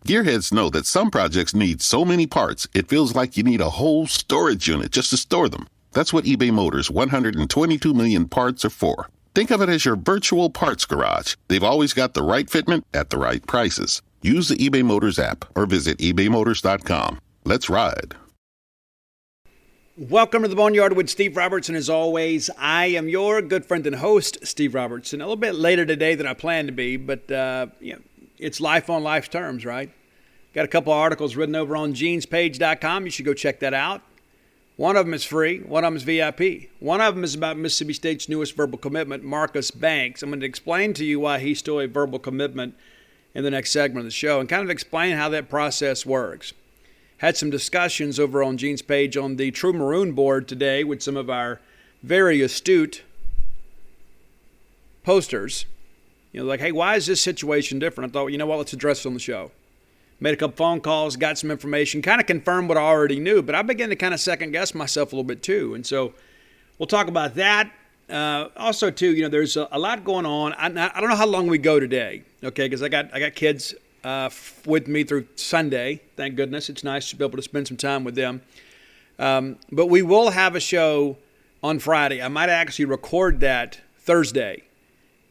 Gearheads know that some projects need so many parts, it feels like you need a whole storage unit just to store them. That's what eBay Motors' 122 million parts are for. Think of it as your virtual parts garage. They've always got the right fitment at the right prices. Use the eBay Motors app or visit ebaymotors.com. Let's ride. Welcome to the Boneyard with Steve Robertson. As always, I am your good friend and host, Steve Robertson. A little bit later today than I planned to be, but it's life on life's terms, right? Got a couple of articles written over on genespage.com. You should go check that out. One of them is free. One of them is VIP. One of them is about Mississippi State's newest verbal commitment, Marcus Banks. I'm going to explain to you why he's still a verbal commitment in the next segment of the show and kind of explain how that process works. Had some discussions over on Gene's page on the True Maroon board today with some of our very astute posters. Like, hey, why is this situation different? I thought, you know what, let's address it on the show. Made a couple phone calls, got some information, kind of confirmed what I already knew, but I began to kind of second guess myself a little bit too. And so we'll talk about that. Also, too, there's a lot going on. I don't know how long we go today, okay, because I got kids with me through Sunday. Thank goodness. It's nice to be able to spend some time with them. But we will have a show on Friday. I might actually record that Thursday,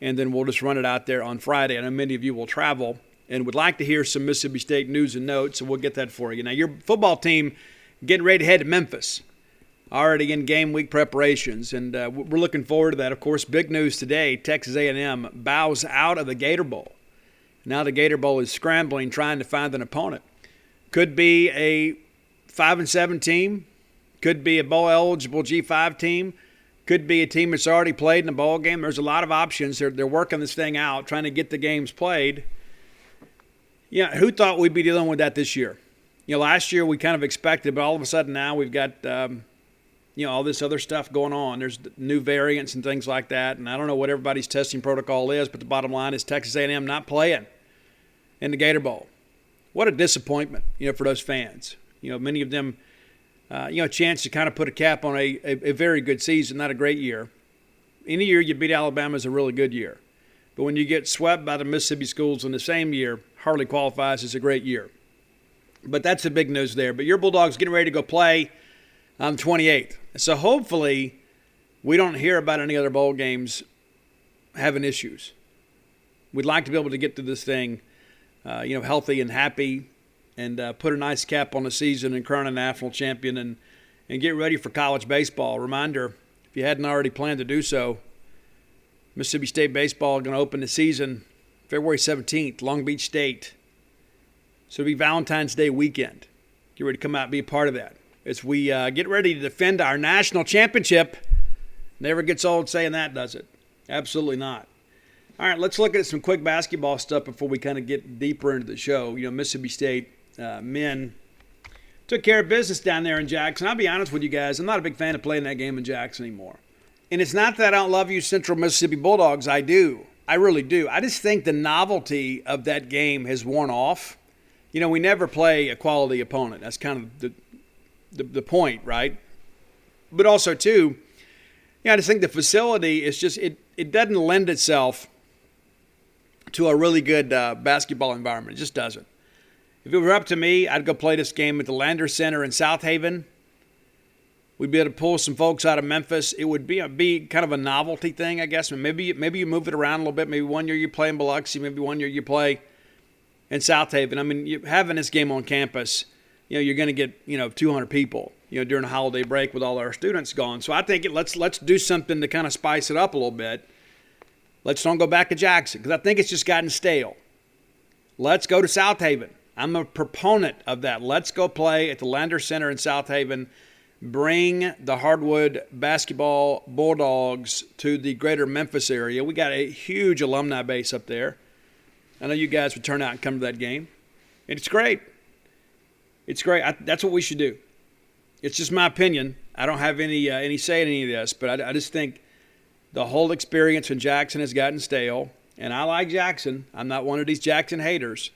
and then we'll just run it out there on Friday. I know many of you will travel and would like to hear some Mississippi State news and notes, so we'll get that for you. Now, your football team getting ready to head to Memphis, already in game week preparations, and we're looking forward to that. Of course, big news today, Texas A&M bows out of the Gator Bowl. Now the Gator Bowl is scrambling, trying to find an opponent. Could be a 5-7 team, could be a bowl-eligible G5 team, could be a team that's already played in a bowl game. There's a lot of options. They're working this thing out, trying to get the games played. Yeah, who thought we'd be dealing with that this year? Last year we kind of expected, but all of a sudden now we've got, all this other stuff going on. There's new variants and things like that, and I don't know what everybody's testing protocol is, but the bottom line is Texas A&M not playing in the Gator Bowl. What a disappointment, for those fans. Many of them, a chance to kind of put a cap on a very good season, not a great year. Any year you beat Alabama is a really good year. But when you get swept by the Mississippi schools in the same year, hardly qualifies as a great year. But that's the big news there. But your Bulldogs getting ready to go play on the 28th. So hopefully we don't hear about any other bowl games having issues. We'd like to be able to get through this thing, healthy and happy, and put a nice cap on the season and crown a national champion and get ready for college baseball. Reminder, if you hadn't already planned to do so, Mississippi State baseball is going to open the season February 17th, Long Beach State. So it'll be Valentine's Day weekend. Get ready to come out and be a part of that. As we get ready to defend our national championship. Never gets old saying that, does it? Absolutely not. All right, let's look at some quick basketball stuff before we kind of get deeper into the show. Mississippi State men took care of business down there in Jackson. I'll be honest with you guys, I'm not a big fan of playing that game in Jackson anymore. And it's not that I don't love you Central Mississippi Bulldogs. I do. I really do. I just think the novelty of that game has worn off. We never play a quality opponent. That's kind of the point, right? But also, too, I just think the facility is just, it doesn't lend itself to a really good basketball environment. It just doesn't. If it were up to me, I'd go play this game at the Lander Center in South Haven. We'd be able to pull some folks out of Memphis. It would be kind of a novelty thing, I guess. Maybe you move it around a little bit. Maybe one year you play in Biloxi. Maybe one year you play in South Haven. I mean, having this game on campus, you're going to get 200 people during the holiday break with all our students gone. So I think let's do something to kind of spice it up a little bit. Let's don't go back to Jackson because I think it's just gotten stale. Let's go to South Haven. I'm a proponent of that. Let's go play at the Lander Center in South Haven. Bring the hardwood basketball Bulldogs to the greater Memphis area. We got a huge alumni base up there. I know you guys would turn out and come to that game. And it's great. It's great. That's what we should do. It's just my opinion. I don't have any say in any of this, but I just think the whole experience in Jackson has gotten stale. And I like Jackson. I'm not one of these Jackson haters.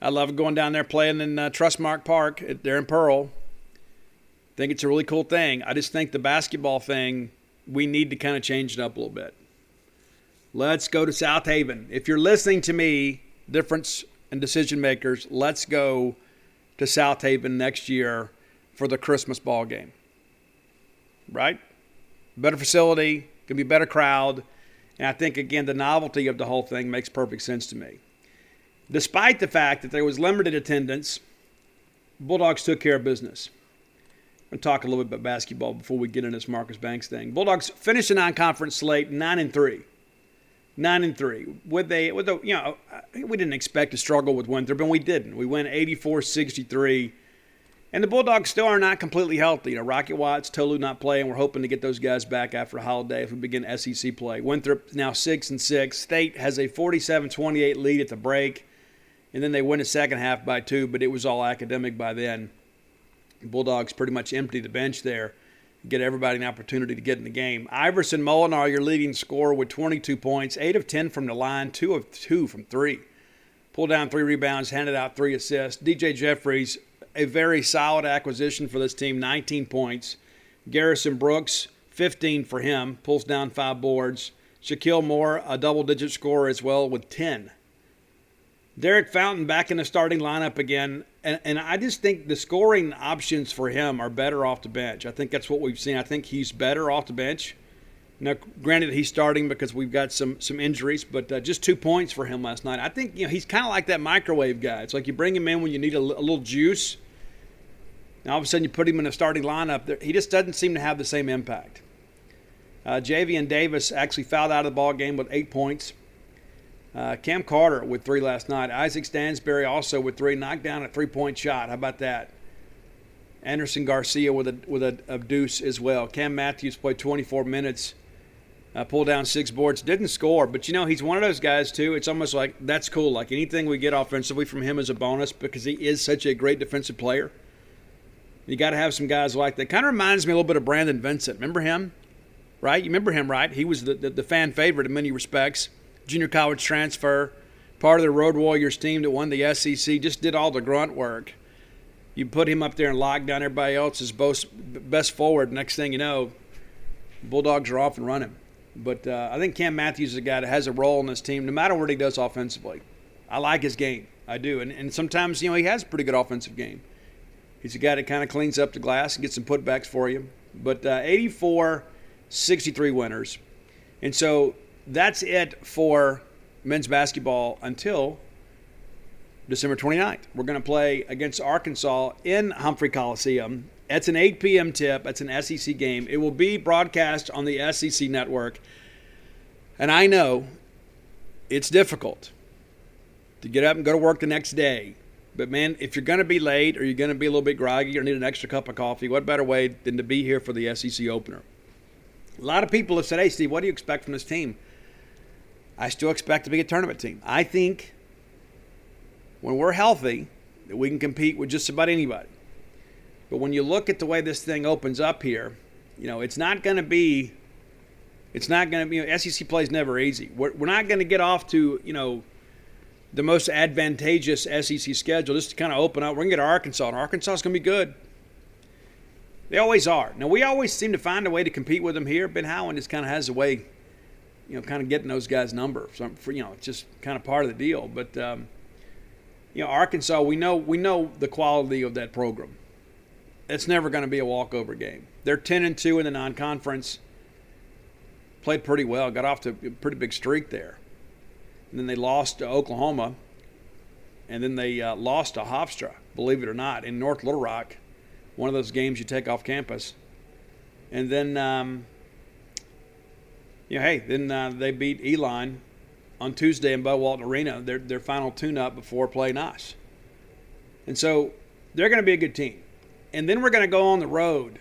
I love going down there playing in Trustmark Park there in Pearl. I think it's a really cool thing. I just think the basketball thing, we need to kind of change it up a little bit. Let's go to South Haven. If you're listening to me, difference and decision makers, let's go to South Haven next year for the Christmas ball game. Right? Better facility, going to be a better crowd. And I think, again, the novelty of the whole thing makes perfect sense to me. Despite the fact that there was limited attendance, Bulldogs took care of business. I'm going to talk a little bit about basketball before we get into this Marcus Banks thing. Bulldogs finished the non-conference slate 9-3. 9-3. We didn't expect to struggle with Winthrop, and we didn't. We went 84-63. And the Bulldogs still are not completely healthy. Rocket Watts, Tolu not playing. We're hoping to get those guys back after a holiday if we begin SEC play. Winthrop now 6-6. State has a 47-28 lead at the break. And then they win the second half by 2, but it was all academic by then. The Bulldogs pretty much empty the bench there, get everybody an opportunity to get in the game. Iverson Molinar, your leading scorer with 22 points, 8 of 10 from the line, 2 of 2 from 3. Pulled down 3 rebounds, handed out 3 assists. DJ Jeffries, a very solid acquisition for this team, 19 points. Garrison Brooks, 15 for him, pulls down 5 boards. Shaquille Moore, a double-digit scorer as well with 10. Derek Fountain back in the starting lineup again, and I just think the scoring options for him are better off the bench. I think that's what we've seen. I think he's better off the bench. Now, granted, he's starting because we've got some injuries, but just 2 points for him last night. I think he's kind of like that microwave guy. It's like you bring him in when you need a little juice. Now, all of a sudden, you put him in a starting lineup. He just doesn't seem to have the same impact. Javian Davis actually fouled out of the ball game with 8 points. Cam Carter with 3 last night. Isaac Stansberry also with 3, knocked down a 3-point shot. How about that? Anderson Garcia with a deuce as well. Cam Matthews played 24 minutes, pulled down 6 boards, didn't score. But, he's one of those guys, too. It's almost like that's cool. Like anything we get offensively from him is a bonus because he is such a great defensive player. You got to have some guys like that. Kind of reminds me a little bit of Brandon Vincent. Remember him? Right? You remember him, right? He was the fan favorite in many respects. Junior college transfer, part of the Road Warriors team that won the SEC, just did all the grunt work. You put him up there and lock down everybody else's best forward. Next thing you know, Bulldogs are off and running. But I think Cam Matthews is a guy that has a role in this team no matter what he does offensively. I like his game. I do. And sometimes, he has a pretty good offensive game. He's a guy that kind of cleans up the glass and gets some putbacks for you. But 84-63 winners. And so that's it for men's basketball until December 29th. We're going to play against Arkansas in Humphrey Coliseum. It's an 8 p.m. tip. It's an SEC game. It will be broadcast on the SEC network. And I know it's difficult to get up and go to work the next day. But, man, if you're going to be late or you're going to be a little bit groggy or need an extra cup of coffee, what better way than to be here for the SEC opener? A lot of people have said, hey, Steve, what do you expect from this team? I still expect to be a tournament team. I think when we're healthy, that we can compete with just about anybody. But when you look at the way this thing opens up here, it's not going to be SEC play is never easy. We're not going to get off to, the most advantageous SEC schedule just to kind of open up. We're going to get Arkansas, and Arkansas is going to be good. They always are. Now, we always seem to find a way to compete with them here. Ben Howland just kind of has a way, kind of getting those guys' number. It's just kind of part of the deal. But, Arkansas, we know the quality of that program. It's never going to be a walkover game. They're 10-2 in the non-conference. Played pretty well. Got off to a pretty big streak there. And then they lost to Oklahoma. And then they lost to Hofstra, believe it or not, in North Little Rock. One of those games you take off campus. And then, they beat Elon on Tuesday in Bud Walton Arena, their final tune-up before play nice. And so they're going to be a good team. And then we're going to go on the road,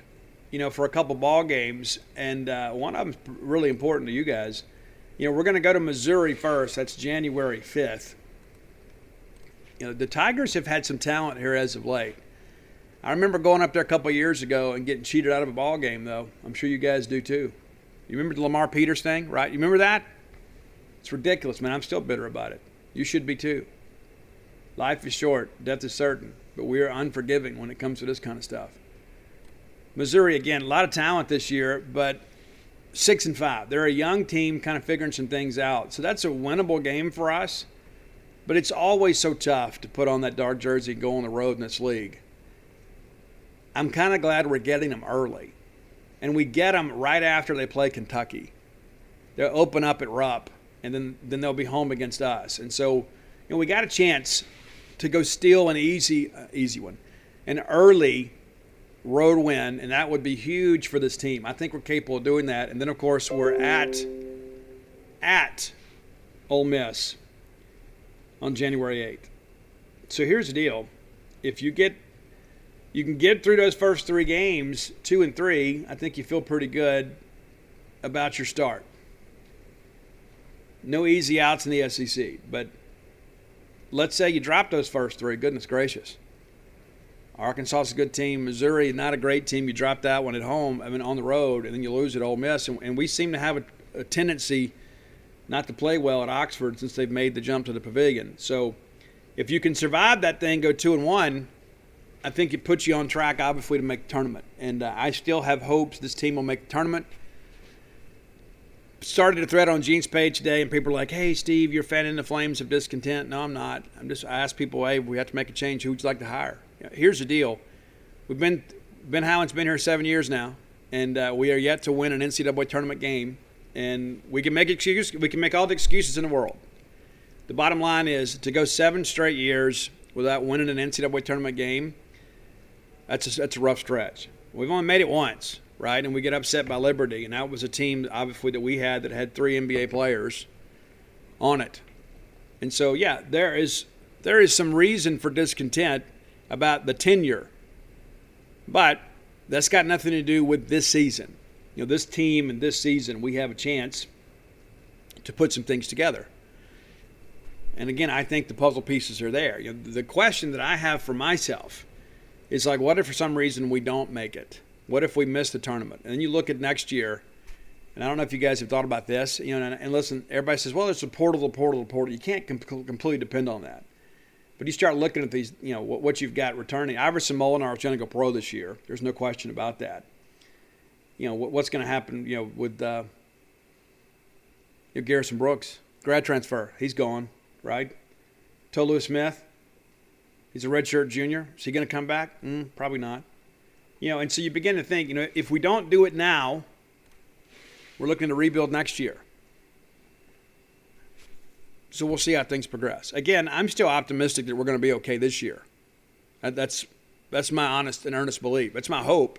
for a couple ball games. And one of them's really important to you guys. We're going to go to Missouri first. That's January 5th. The Tigers have had some talent here as of late. I remember going up there a couple of years ago and getting cheated out of a ball game, though. I'm sure you guys do, too. You remember the Lamar Peters thing, right? You remember that? It's ridiculous, man. I'm still bitter about it. You should be, too. Life is short. Death is certain. But we are unforgiving when it comes to this kind of stuff. Missouri, again, a lot of talent this year, but 6-5. They're a young team kind of figuring some things out. So that's a winnable game for us. But it's always so tough to put on that dark jersey and go on the road in this league. I'm kind of glad we're getting them early. And we get them right after they play Kentucky. They'll open up at Rupp, and then they'll be home against us. And so, we got a chance to go steal an easy one, an early road win, and that would be huge for this team. I think we're capable of doing that. And then, of course, we're at Ole Miss on January 8th. So here's the deal. If you can get through those first 3 games, 2 and 3, I think you feel pretty good about your start. No easy outs in the SEC, but let's say you drop those first 3. Goodness gracious. Arkansas is a good team. Missouri, not a great team. You drop that one at home, on the road, and then you lose at Ole Miss. And we seem to have a tendency not to play well at Oxford since they've made the jump to the Pavilion. So if you can survive that thing, go 2-1, I think it puts you on track, obviously, to make the tournament. And I still have hopes this team will make the tournament. Started a thread on Gene's page today, and people are like, hey, Steve, you're fanning the flames of discontent. No, I'm not. I ask people, hey, we have to make a change. Who would you like to hire? Here's the deal. Ben Howland's been here 7 years now, and we are yet to win an NCAA tournament game. And we can make all the excuses in the world. The bottom line is to go 7 straight years without winning an NCAA tournament game, that's a rough stretch. We've only made it once, right? And we get upset by Liberty, and that was a team, obviously, that we had that had 3 NBA players on it. And so, yeah, there is some reason for discontent about the tenure. But that's got nothing to do with this season. This team and this season, we have a chance to put some things together. And again, I think the puzzle pieces are there. The question that I have for myself is like, what if for some reason we don't make it? What if we miss the tournament? And then you look at next year, and I don't know if you guys have thought about this. And listen, everybody says, well, it's the portal. You can't completely depend on that. But you start looking at these, what you've got returning. Iverson Molinar is going to go pro this year. There's no question about that. What's going to happen, with Garrison Brooks, grad transfer. He's gone, right? Tolu Smith, he's a redshirt junior. Is he going to come back? Probably not. And so you begin to think, if we don't do it now, we're looking to rebuild next year. So we'll see how things progress. Again, I'm still optimistic that we're going to be okay this year. That's my honest and earnest belief. That's my hope.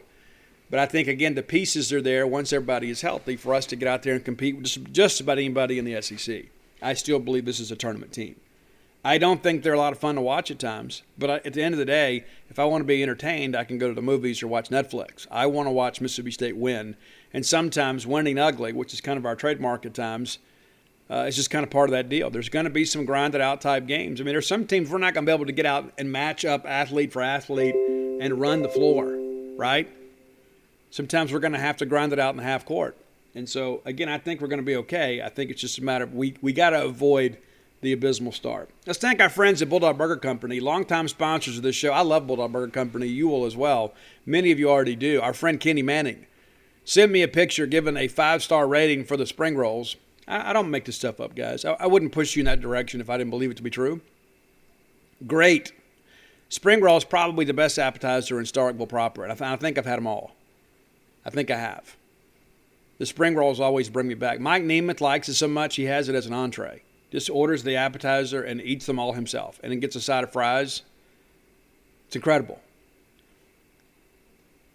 But I think, again, the pieces are there once everybody is healthy for us to get out there and compete with just about anybody in the SEC. I still believe this is a tournament team. I don't think they're a lot of fun to watch at times. But at the end of the day, if I want to be entertained, I can go to the movies or watch Netflix. I want to watch Mississippi State win. And sometimes winning ugly, which is kind of our trademark at times, is just kind of part of that deal. There's going to be some grinded-out type games. There's some teams we're not going to be able to get out and match up athlete for athlete and run the floor, right? Sometimes we're going to have to grind it out in the half court. And so, again, I think we're going to be okay. I think it's just a matter of we got to avoid the abysmal start. Let's thank our friends at Bulldog Burger Company, longtime sponsors of this show. I love Bulldog Burger Company. You will as well. Many of you already do. Our friend Kenny Manning sent me a picture giving a 5-star rating for the spring rolls. I don't make this stuff up, guys. I wouldn't push you in that direction if I didn't believe it to be true. Great. Spring roll is probably the best appetizer in Starkville proper, and I think I've had them all. I think I have. The spring rolls always bring me back. Mike Nemeth likes it so much he has it as an entree. Just orders the appetizer and eats them all himself, and then gets a side of fries. It's incredible.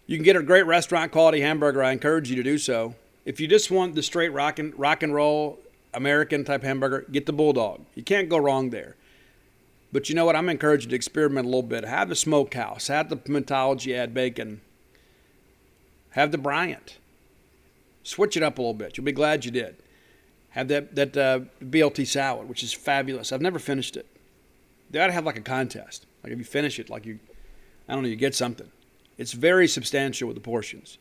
You can get a great restaurant quality hamburger. I encourage you to do so. If you just want the straight rock and roll American type hamburger, get the Bulldog. You can't go wrong there. But you know what? I'm encouraging you to experiment a little bit. Have the smokehouse. Have the pimentology, add bacon. Have the Bryant. Switch it up a little bit. You'll be glad you did. Have that BLT salad, which is fabulous. I've never finished it. They ought to have like a contest. Like if you finish it, you get something. It's very substantial with the portions.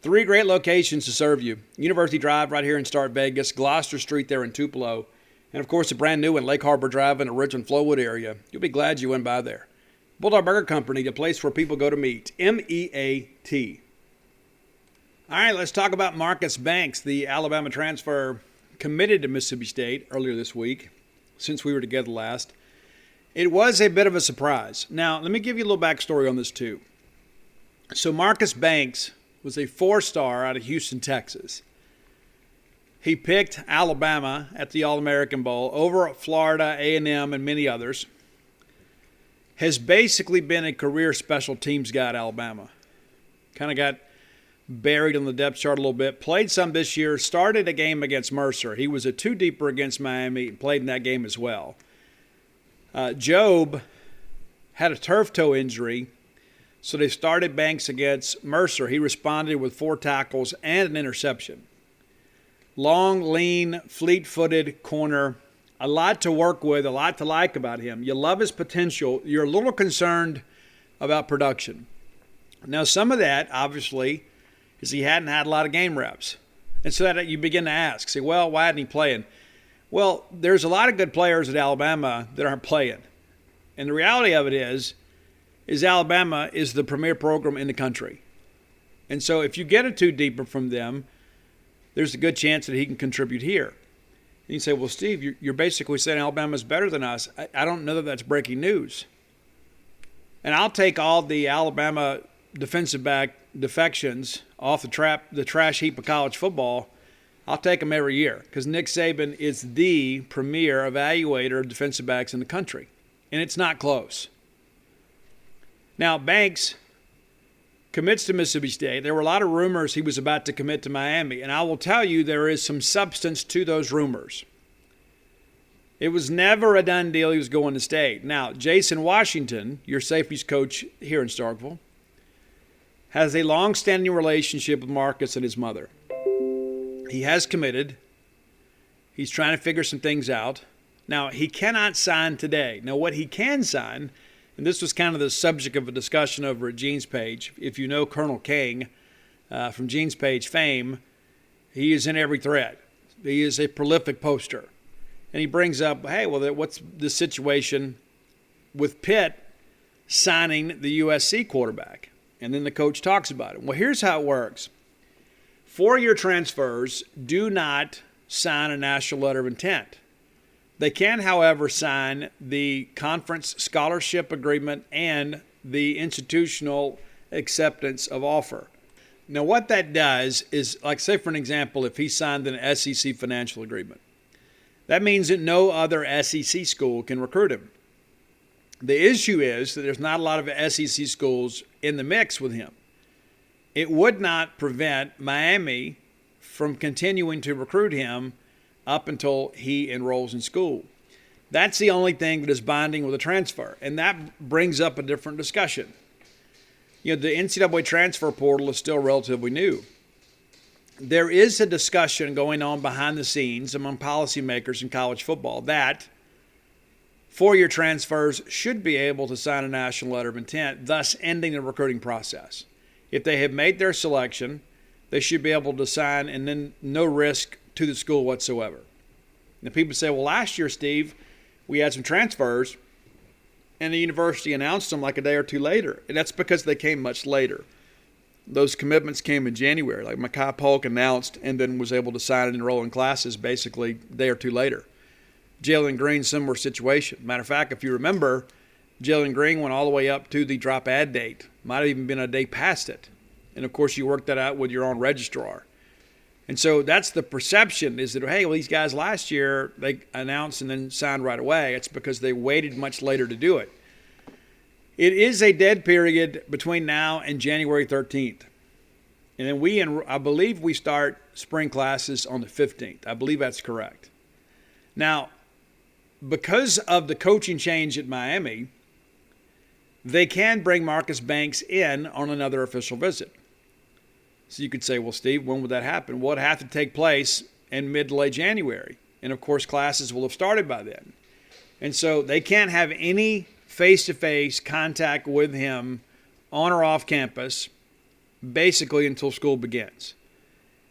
3 great locations to serve you. University Drive right here in Start Vegas, Gloucester Street there in Tupelo, and of course a brand new one, Lake Harbor Drive in the Richmond Flowwood area. You'll be glad you went by there. Bulldog Burger Company, the place where people go to meet. MEAT. All right, let's talk about Marcus Banks, the Alabama transfer committed to Mississippi State earlier this week, since we were together last. It was a bit of a surprise. Now, let me give you a little backstory on this too. So Marcus Banks was a 4-star out of Houston, Texas. He picked Alabama at the All-American Bowl over Florida, A&M, and many others. Has basically been a career special teams guy at Alabama. Kind of got buried on the depth chart a little bit. Played some this year. Started a game against Mercer. He was a 2-deeper against Miami. Played in that game as well. Job had a turf toe injury, so they started Banks against Mercer. He responded with 4 tackles and an interception. Long, lean, fleet-footed corner. A lot to work with, a lot to like about him. You love his potential. You're a little concerned about production. Now, some of that, obviously, is he hadn't had a lot of game reps. And so that you begin to ask, say, well, why isn't he playing? Well, there's a lot of good players at Alabama that aren't playing. And the reality of it is Alabama is the premier program in the country. And so if you get a 2-deeper from them, there's a good chance that he can contribute here. And you say, well, Steve, you're basically saying Alabama's better than us. I don't know that that's breaking news. And I'll take all the Alabama defensive back defections off the trash heap of college football. I'll take them every year because Nick Saban is the premier evaluator of defensive backs in the country. And it's not close. Now, Banks commits to Mississippi State. There were a lot of rumors he was about to commit to Miami, and I will tell you there is some substance to those rumors. It was never a done deal he was going to State. Now, Jason Washington, your safeties coach here in Starkville, has a long-standing relationship with Marcus and his mother. He has committed. He's trying to figure some things out. Now, he cannot sign today. Now, what he can sign, and this was kind of the subject of a discussion over at Gene's Page. If you know Colonel King from Gene's Page fame, he is in every thread. He is a prolific poster. And he brings up, hey, well, what's the situation with Pitt signing the USC quarterback? And then the coach talks about it. Well, here's how it works. 4-year transfers do not sign a national letter of intent. They can, however, sign the conference scholarship agreement and the institutional acceptance of offer. Now, what that does is, like, say, for an example, if he signed an SEC financial agreement, that means that no other SEC school can recruit him. The issue is that there's not a lot of SEC schools in the mix with him. It would not prevent Miami from continuing to recruit him up until he enrolls in school. That's the only thing that is binding with a transfer, and that brings up a different discussion. You know, the NCAA transfer portal is still relatively new. There is a discussion going on behind the scenes among policymakers in college football that 4-year transfers should be able to sign a national letter of intent, thus ending the recruiting process. If they have made their selection, they should be able to sign and then no risk to the school whatsoever. Now, people say, well, last year, Steve, we had some transfers, and the university announced them like a day or two later. And that's because they came much later. Those commitments came in January. Like Mekhi Polk announced and then was able to sign and enroll in classes basically a day or two later. Jalen Green, similar situation. Matter of fact, if you remember, Jalen Green went all the way up to the drop ad date. Might have even been a day past it. And, of course, you work that out with your own registrar. And so that's the perception is that, hey, well, these guys last year, they announced and then signed right away. It's because they waited much later to do it. It is a dead period between now and January 13th. And then I believe we start spring classes on the 15th. I believe that's correct. Now, because of the coaching change at Miami, they can bring Marcus Banks in on another official visit. So you could say, well, Steve, when would that happen? Well, it'd have to take place in mid to late January. And, of course, classes will have started by then. And so they can't have any face-to-face contact with him on or off campus basically until school begins.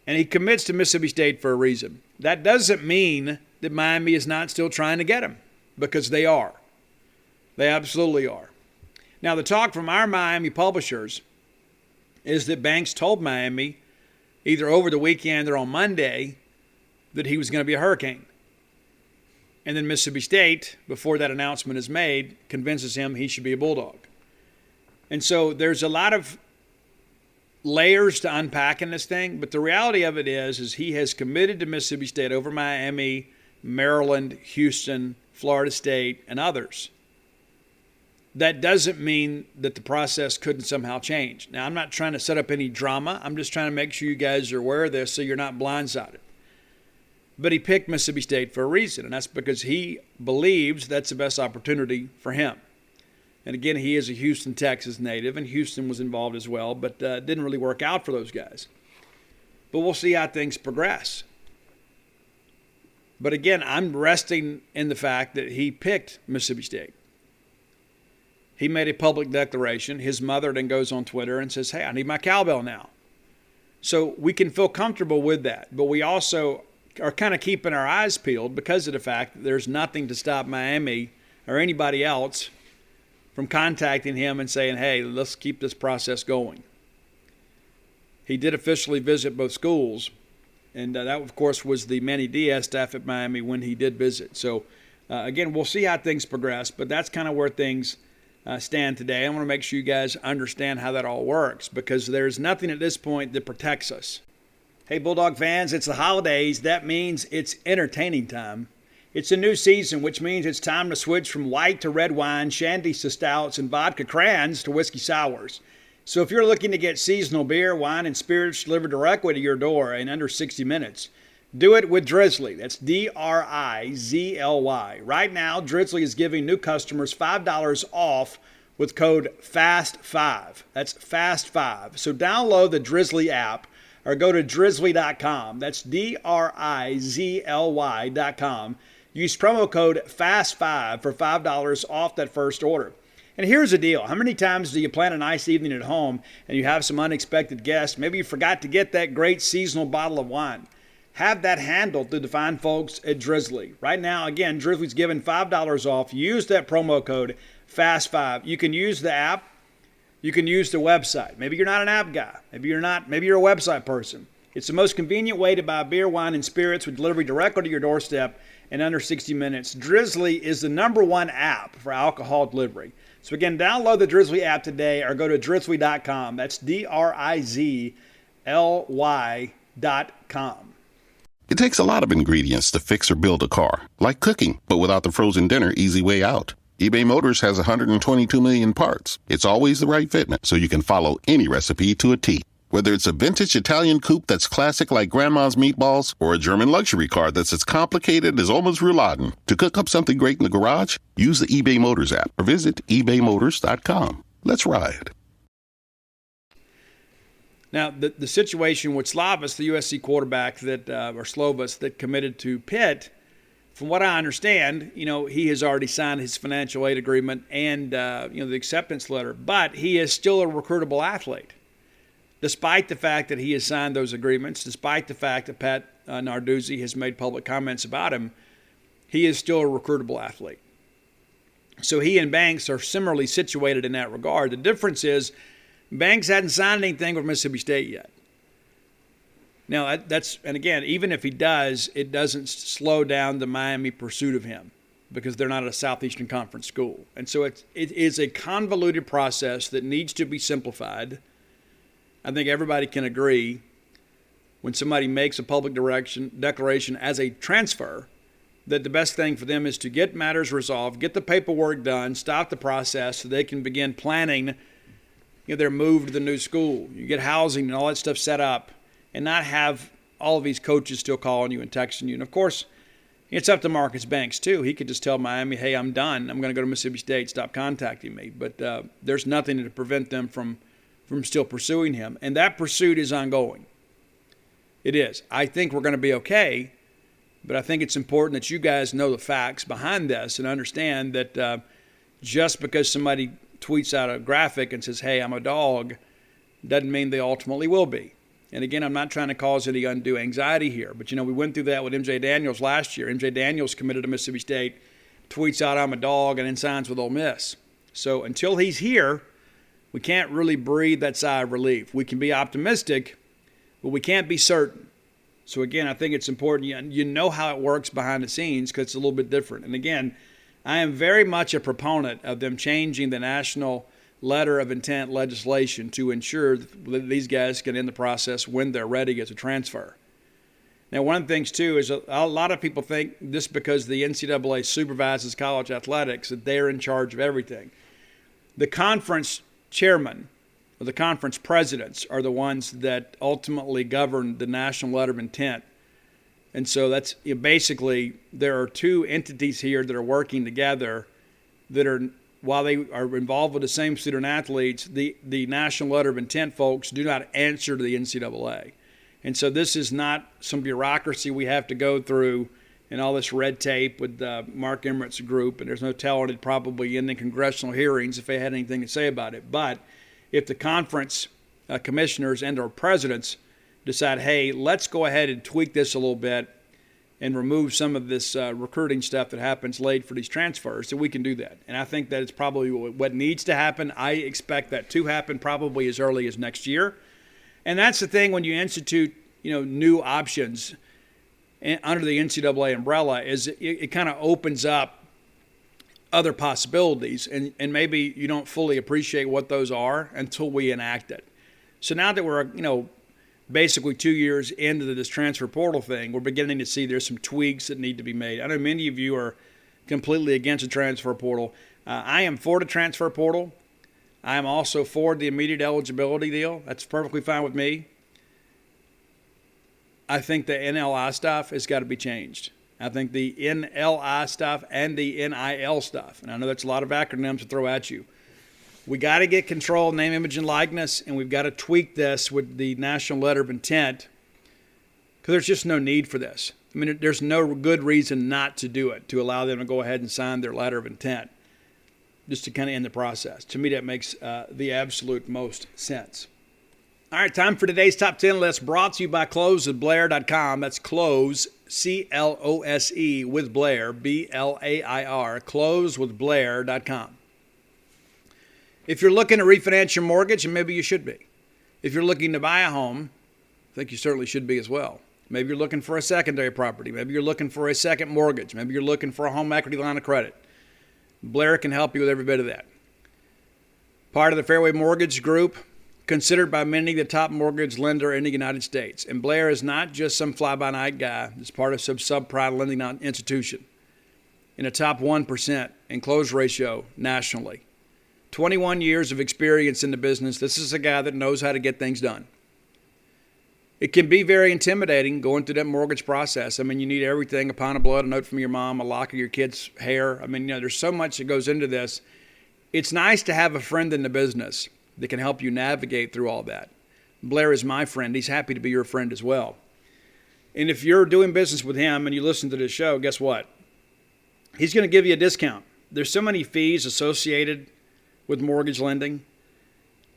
And he commits to Mississippi State for a reason. That doesn't mean that Miami is not still trying to get him, because they are. They absolutely are. Now, the talk from our Miami publishers is that Banks told Miami either over the weekend or on Monday that he was going to be a Hurricane. And then Mississippi State, before that announcement is made, convinces him he should be a Bulldog. And so there's a lot of layers to unpack in this thing, but the reality of it is he has committed to Mississippi State over Miami, Maryland, Houston, Florida State, and others. That doesn't mean that the process couldn't somehow change. Now, I'm not trying to set up any drama. I'm just trying to make sure you guys are aware of this so you're not blindsided. But he picked Mississippi State for a reason, and that's because he believes that's the best opportunity for him. And again, he is a Houston, Texas native, and Houston was involved as well, but it didn't really work out for those guys. But we'll see how things progress. But again, I'm resting in the fact that he picked Mississippi State. He made a public declaration. His mother then goes on Twitter and says, hey, I need my cowbell now. So we can feel comfortable with that, but we also are kind of keeping our eyes peeled because of the fact that there's nothing to stop Miami or anybody else from contacting him and saying, hey, let's keep this process going. He did officially visit both schools, and that, of course, was the Manny Diaz staff at Miami when he did visit. So, again, we'll see how things progress, but that's kind of where things stand today. I want to make sure you guys understand how that all works because there's nothing at this point that protects us. Hey, Bulldog fans, it's the holidays. That means it's entertaining time. It's a new season, which means it's time to switch from white to red wine, shandies to stouts, and vodka crayons to whiskey sours. So if you're looking to get seasonal beer, wine, and spirits delivered directly to your door in under 60 minutes, do it with Drizzly. That's D-R-I-Z-L-Y. Right now, Drizzly is giving new customers $5 off with code FAST5. That's FAST5. So download the Drizzly app or go to drizzly.com. That's D-R-I-Z-L-Y.com. Use promo code FAST5 for $5 off that first order. And here's the deal. How many times do you plan a nice evening at home and you have some unexpected guests? Maybe you forgot to get that great seasonal bottle of wine. Have that handled through the fine folks at Drizzly. Right now, again, Drizzly's giving $5 off. Use that promo code FAST5. You can use the app. You can use the website. Maybe you're not an app guy. Maybe you're not. Maybe you're a website person. It's the most convenient way to buy beer, wine, and spirits with delivery directly to your doorstep in under 60 minutes. Drizzly is the #1 app for alcohol delivery. So again, download the Drizzly app today or go to drizzly.com. That's DRIZLY.com. It takes a lot of ingredients to fix or build a car, like cooking, but without the frozen dinner easy way out. eBay Motors has 122 million parts. It's always the right fitment, so you can follow any recipe to a T. Whether it's a vintage Italian coupe that's classic like Grandma's meatballs or a German luxury car that's as complicated as Oma's rouladen, to cook up something great in the garage, use the eBay Motors app or visit ebaymotors.com. Let's ride. Now, the situation with Slavis, the USC quarterback or Slovis that committed to Pitt, from what I understand, he has already signed his financial aid agreement and, the acceptance letter, but he is still a recruitable athlete. Despite the fact that he has signed those agreements, despite the fact that Pat Narduzzi has made public comments about him, he is still a recruitable athlete. So he and Banks are similarly situated in that regard. The difference is Banks hadn't signed anything with Mississippi State yet. Now, and again, even if he does, it doesn't slow down the Miami pursuit of him because they're not a Southeastern Conference school. And so it is a convoluted process that needs to be simplified. I think everybody can agree when somebody makes a public declaration as a transfer that the best thing for them is to get matters resolved, get the paperwork done, stop the process so they can begin planning their move to the new school. You get housing and all that stuff set up and not have all of these coaches still calling you and texting you. And, of course, it's up to Marcus Banks, too. He could just tell Miami, hey, I'm done. I'm going to go to Mississippi State. Stop contacting me. But there's nothing to prevent them from still pursuing him. And that pursuit is ongoing. It is. I think we're going to be okay, but I think it's important that you guys know the facts behind this and understand that just because somebody tweets out a graphic and says, hey, I'm a dog, doesn't mean they ultimately will be. And again, I'm not trying to cause any undue anxiety here, but we went through that with MJ Daniels last year. MJ Daniels committed to Mississippi State, tweets out I'm a dog, and then signs with Ole Miss. So until he's here, we can't really breathe that sigh of relief. We can be optimistic, but we can't be certain. So again, I think it's important you know how it works behind the scenes because it's a little bit different. And again, I am very much a proponent of them changing the national letter of intent legislation to ensure that these guys can end the process when they're ready as a transfer. Now, one of the things, too, is a lot of people think just because the NCAA supervises college athletics that they're in charge of everything. The conference chairman or the conference presidents are the ones that ultimately govern the national letter of intent. And so that's basically there are two entities here that are working together that are, while they are involved with the same student athletes, the national letter of intent folks do not answer to the NCAA. And so this is not some bureaucracy we have to go through and all this red tape with Mark Emmert's group, and there's no telling it probably in the congressional hearings if they had anything to say about it. But if the conference commissioners and or presidents decide, hey, let's go ahead and tweak this a little bit and remove some of this recruiting stuff that happens late for these transfers, then we can do that. And I think that it's probably what needs to happen. I expect that to happen probably as early as next year. And that's the thing when you institute, new options under the NCAA umbrella is it kind of opens up other possibilities, and maybe you don't fully appreciate what those are until we enact it. So now that we're, basically 2 years into this transfer portal thing, we're beginning to see there's some tweaks that need to be made. I know many of you are completely against the transfer portal. I am for the transfer portal. I am also for the immediate eligibility deal. That's perfectly fine with me. I think the NLI stuff has got to be changed. I think the NLI stuff and the NIL stuff, and I know that's a lot of acronyms to throw at you. We got to get control, name, image, and likeness, and we've got to tweak this with the national letter of intent because there's just no need for this. I mean, there's no good reason not to do it, to allow them to go ahead and sign their letter of intent just to kind of end the process. To me, that makes the absolute most sense. All right, time for today's Top 10 list brought to you by closewithblair.com. That's close, C-L-O-S-E, with Blair, B-L-A-I-R, closewithblair.com. If you're looking to refinance your mortgage, and maybe you should be. If you're looking to buy a home, I think you certainly should be as well. Maybe you're looking for a secondary property. Maybe you're looking for a second mortgage. Maybe you're looking for a home equity line of credit. Blair can help you with every bit of that. Part of the Fairway Mortgage Group, considered by many the top mortgage lender in the United States. And Blair is not just some fly-by-night guy. It's part of some subprime lending institution in a top 1% in close ratio nationally. 21 years of experience in the business. This is a guy that knows how to get things done. It can be very intimidating going through that mortgage process. I mean, you need everything, a pound of blood, a note from your mom, a lock of your kid's hair. I mean, there's so much that goes into this. It's nice to have a friend in the business that can help you navigate through all that. Blair is my friend. He's happy to be your friend as well. And if you're doing business with him and you listen to this show, guess what? He's going to give you a discount. There's so many fees associated with mortgage lending.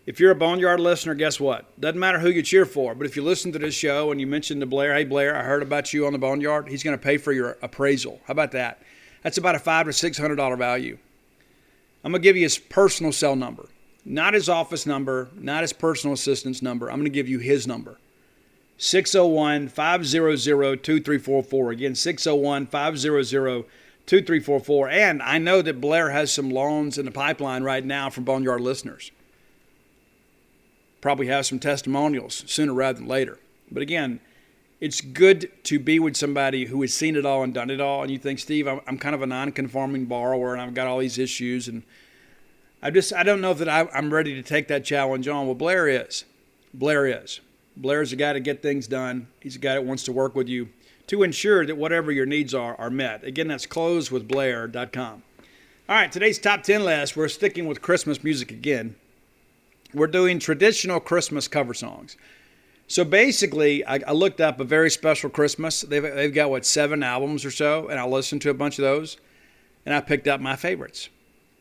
If you're a Boneyard listener, guess what? Doesn't matter who you cheer for, but if you listen to this show and you mention to Blair, hey Blair, I heard about you on the Boneyard, he's going to pay for your appraisal. How about that? That's about a $500 to $600 value. I'm going to give you his personal cell number, not his office number, not his personal assistant's number. I'm going to give you his number. 601-500-2344. Again, 601-500-2344. And I know that Blair has some loans in the pipeline right now from Boneyard listeners. Probably have some testimonials sooner rather than later. But again, it's good to be with somebody who has seen it all and done it all. And you think, Steve, I'm kind of a non-conforming borrower and I've got all these issues. And I don't know that I'm ready to take that challenge on. Well, Blair is. Blair's a guy to get things done. He's a guy that wants to work with you to ensure that whatever your needs are met. Again, that's closewithblair.com. All right, today's top 10 list, we're sticking with Christmas music again. We're doing traditional Christmas cover songs. So basically, I looked up A Very Special Christmas. They've got, 7 albums or so, and I listened to a bunch of those, and I picked up my favorites.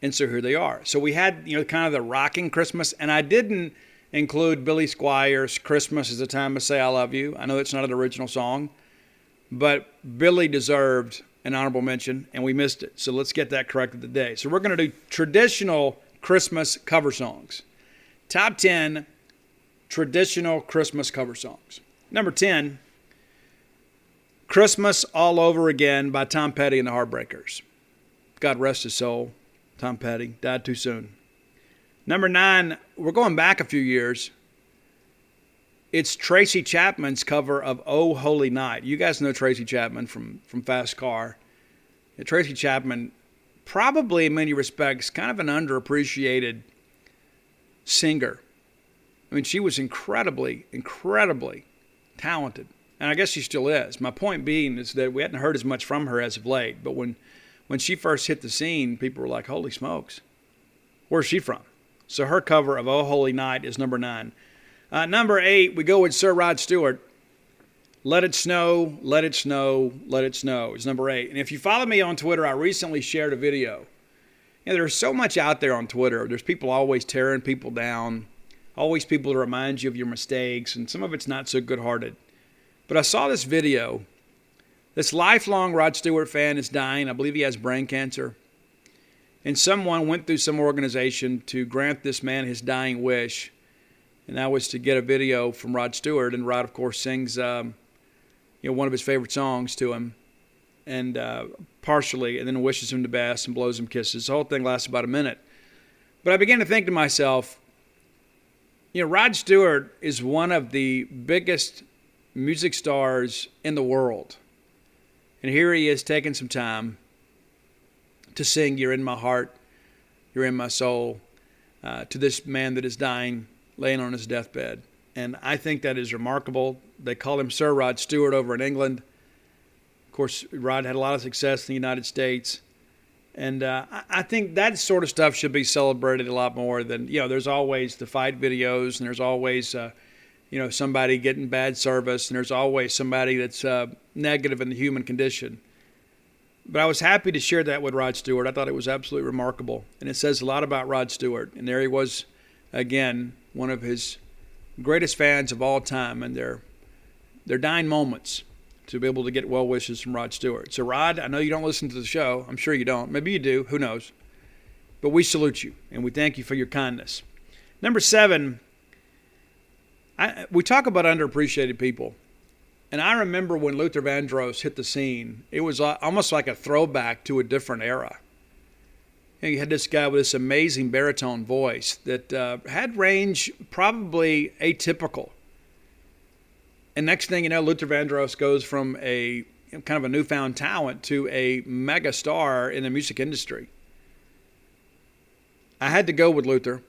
And so here they are. So we had, kind of the rocking Christmas, and I didn't include Billy Squier's Christmas is the Time to Say I Love You. I know it's not an original song, but Billy deserved an honorable mention, and we missed it. So let's get that corrected today. So we're going to do traditional Christmas cover songs. Top 10 traditional Christmas cover songs. Number 10, Christmas All Over Again by Tom Petty and the Heartbreakers. God rest his soul. Tom Petty died too soon. Number 9, we're going back a few years. It's Tracy Chapman's cover of Oh Holy Night. You guys know Tracy Chapman from Fast Car. And Tracy Chapman, probably in many respects, kind of an underappreciated singer. I mean, she was incredibly, incredibly talented. And I guess she still is. My point being is that we hadn't heard as much from her as of late. But when she first hit the scene, people were like, holy smokes, where's she from? So her cover of Oh Holy Night is number 9. Number 8, we go with Sir Rod Stewart. Let It Snow, Let It Snow, Let It Snow is number 8. And if you follow me on Twitter, I recently shared a video. You know, there's so much out there on Twitter. There's people always tearing people down, always people to remind you of your mistakes, and some of it's not so good-hearted. But I saw this video. This lifelong Rod Stewart fan is dying. I believe he has brain cancer. And someone went through some organization to grant this man his dying wish. And that was to get a video from Rod Stewart. And Rod, of course, sings one of his favorite songs to him. And partially, and then wishes him the best and blows him kisses. The whole thing lasts about a minute. But I began to think to myself, Rod Stewart is one of the biggest music stars in the world. And here he is taking some time to sing You're in My Heart, You're in My Soul, to this man that is dying, laying on his deathbed. And I think that is remarkable. They call him Sir Rod Stewart over in England. Of course, Rod had a lot of success in the United States. And I think that sort of stuff should be celebrated a lot more than, there's always the fight videos, and there's always, somebody getting bad service, and there's always somebody that's negative in the human condition. But I was happy to share that with Rod Stewart. I thought it was absolutely remarkable. And it says a lot about Rod Stewart. And there he was, again, one of his greatest fans of all time, and their dying moments to be able to get well wishes from Rod Stewart. So, Rod, I know you don't listen to the show. I'm sure you don't. Maybe you do. Who knows? But we salute you, and we thank you for your kindness. Number 7, we talk about underappreciated people. And I remember when Luther Vandross hit the scene, it was almost like a throwback to a different era. You had this guy with this amazing baritone voice that had range probably atypical. And next thing you know, Luther Vandross goes from a kind of a newfound talent to a mega star in the music industry. I had to go with Luther.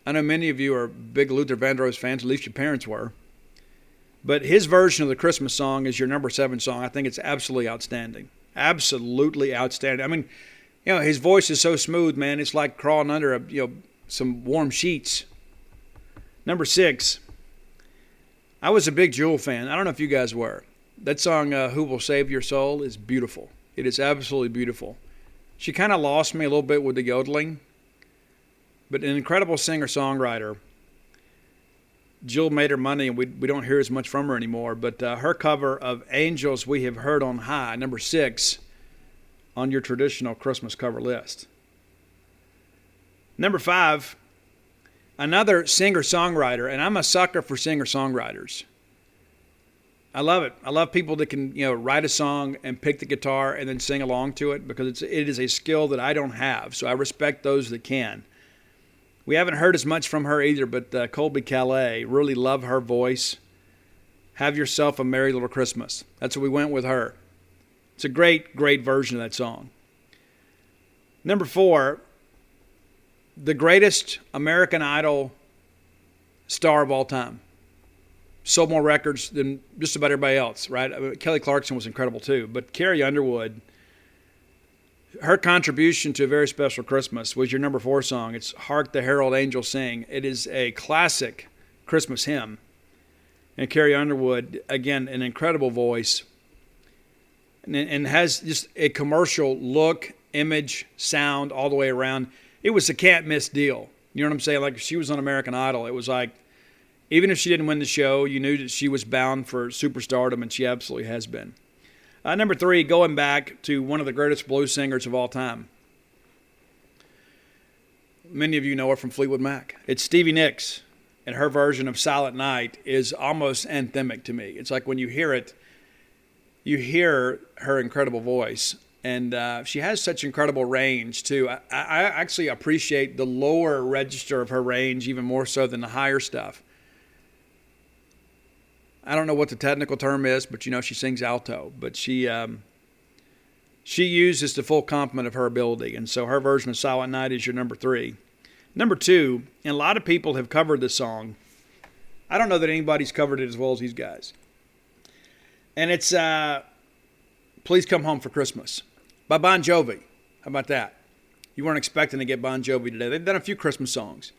I know many of you are big Luther Vandross fans, at least your parents were. But his version of the Christmas song is your number 7 song. I think it's absolutely outstanding. Absolutely outstanding. I mean, his voice is so smooth, man. It's like crawling under some warm sheets. Number 6, I was a big Jewel fan. I don't know if you guys were. That song, Who Will Save Your Soul, is beautiful. It is absolutely beautiful. She kind of lost me a little bit with the yodeling, but an incredible singer-songwriter. Jill made her money, and we don't hear as much from her anymore, but her cover of Angels We Have Heard on High, number 6, on your traditional Christmas cover list. Number 5, another singer-songwriter, and I'm a sucker for singer-songwriters. I love it. I love people that can, write a song and pick the guitar and then sing along to it, because it is a skill that I don't have, so I respect those that can. We haven't heard as much from her either, but Colby Calais, really love her voice. Have Yourself a Merry Little Christmas. That's what we went with her. It's a great, great version of that song. Number 4, the greatest American Idol star of all time. Sold more records than just about everybody else, right? I mean, Kelly Clarkson was incredible too, but Carrie Underwood, her contribution to A Very Special Christmas was your number 4 song. It's Hark the Herald Angels Sing. It is a classic Christmas hymn. And Carrie Underwood, again, an incredible voice. And has just a commercial look, image, sound all the way around. It was a can't-miss deal. You know what I'm saying? Like, if she was on American Idol, it was like, even if she didn't win the show, you knew that she was bound for superstardom, and she absolutely has been. Number 3, going back to one of the greatest blues singers of all time. Many of you know her from Fleetwood Mac. It's Stevie Nicks, and her version of Silent Night is almost anthemic to me. It's like when you hear it, you hear her incredible voice. And she has such incredible range, too. I actually appreciate the lower register of her range even more so than the higher stuff. I don't know what the technical term is, but she sings alto. But she uses the full complement of her ability. And so her version of Silent Night is your number 3. Number 2, and a lot of people have covered this song. I don't know that anybody's covered it as well as these guys. And it's Please Come Home for Christmas by Bon Jovi. How about that? You weren't expecting to get Bon Jovi today. They've done a few Christmas songs.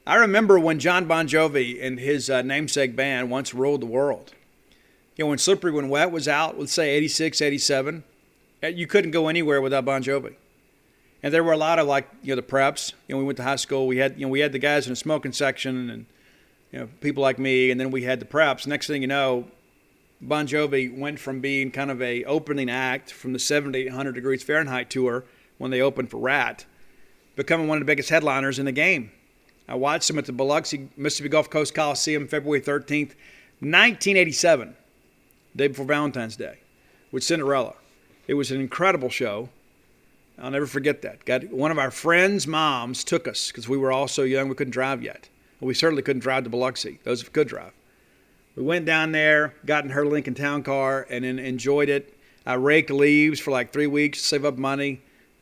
I remember when John Bon Jovi and his namesake band once ruled the world. When Slippery When Wet was out, let's say 86, 87, you couldn't go anywhere without Bon Jovi. And there were a lot of the preps. We went to high school. We had the guys in the smoking section and people like me, and then we had the preps. Next thing you know, Bon Jovi went from being kind of a opening act from the 7,800 Degrees Fahrenheit tour when they opened for Rat, becoming one of the biggest headliners in the game. I watched him at the Biloxi, Mississippi Gulf Coast Coliseum February 13th, 1987, day before Valentine's Day, with Cinderella. It was an incredible show. I'll never forget that. One of our friends' moms took us because we were all so young we couldn't drive yet. Well, we certainly couldn't drive to Biloxi, those who could drive. We went down there, got in her Lincoln Town Car, and then enjoyed it. I raked leaves for 3 weeks to save up money,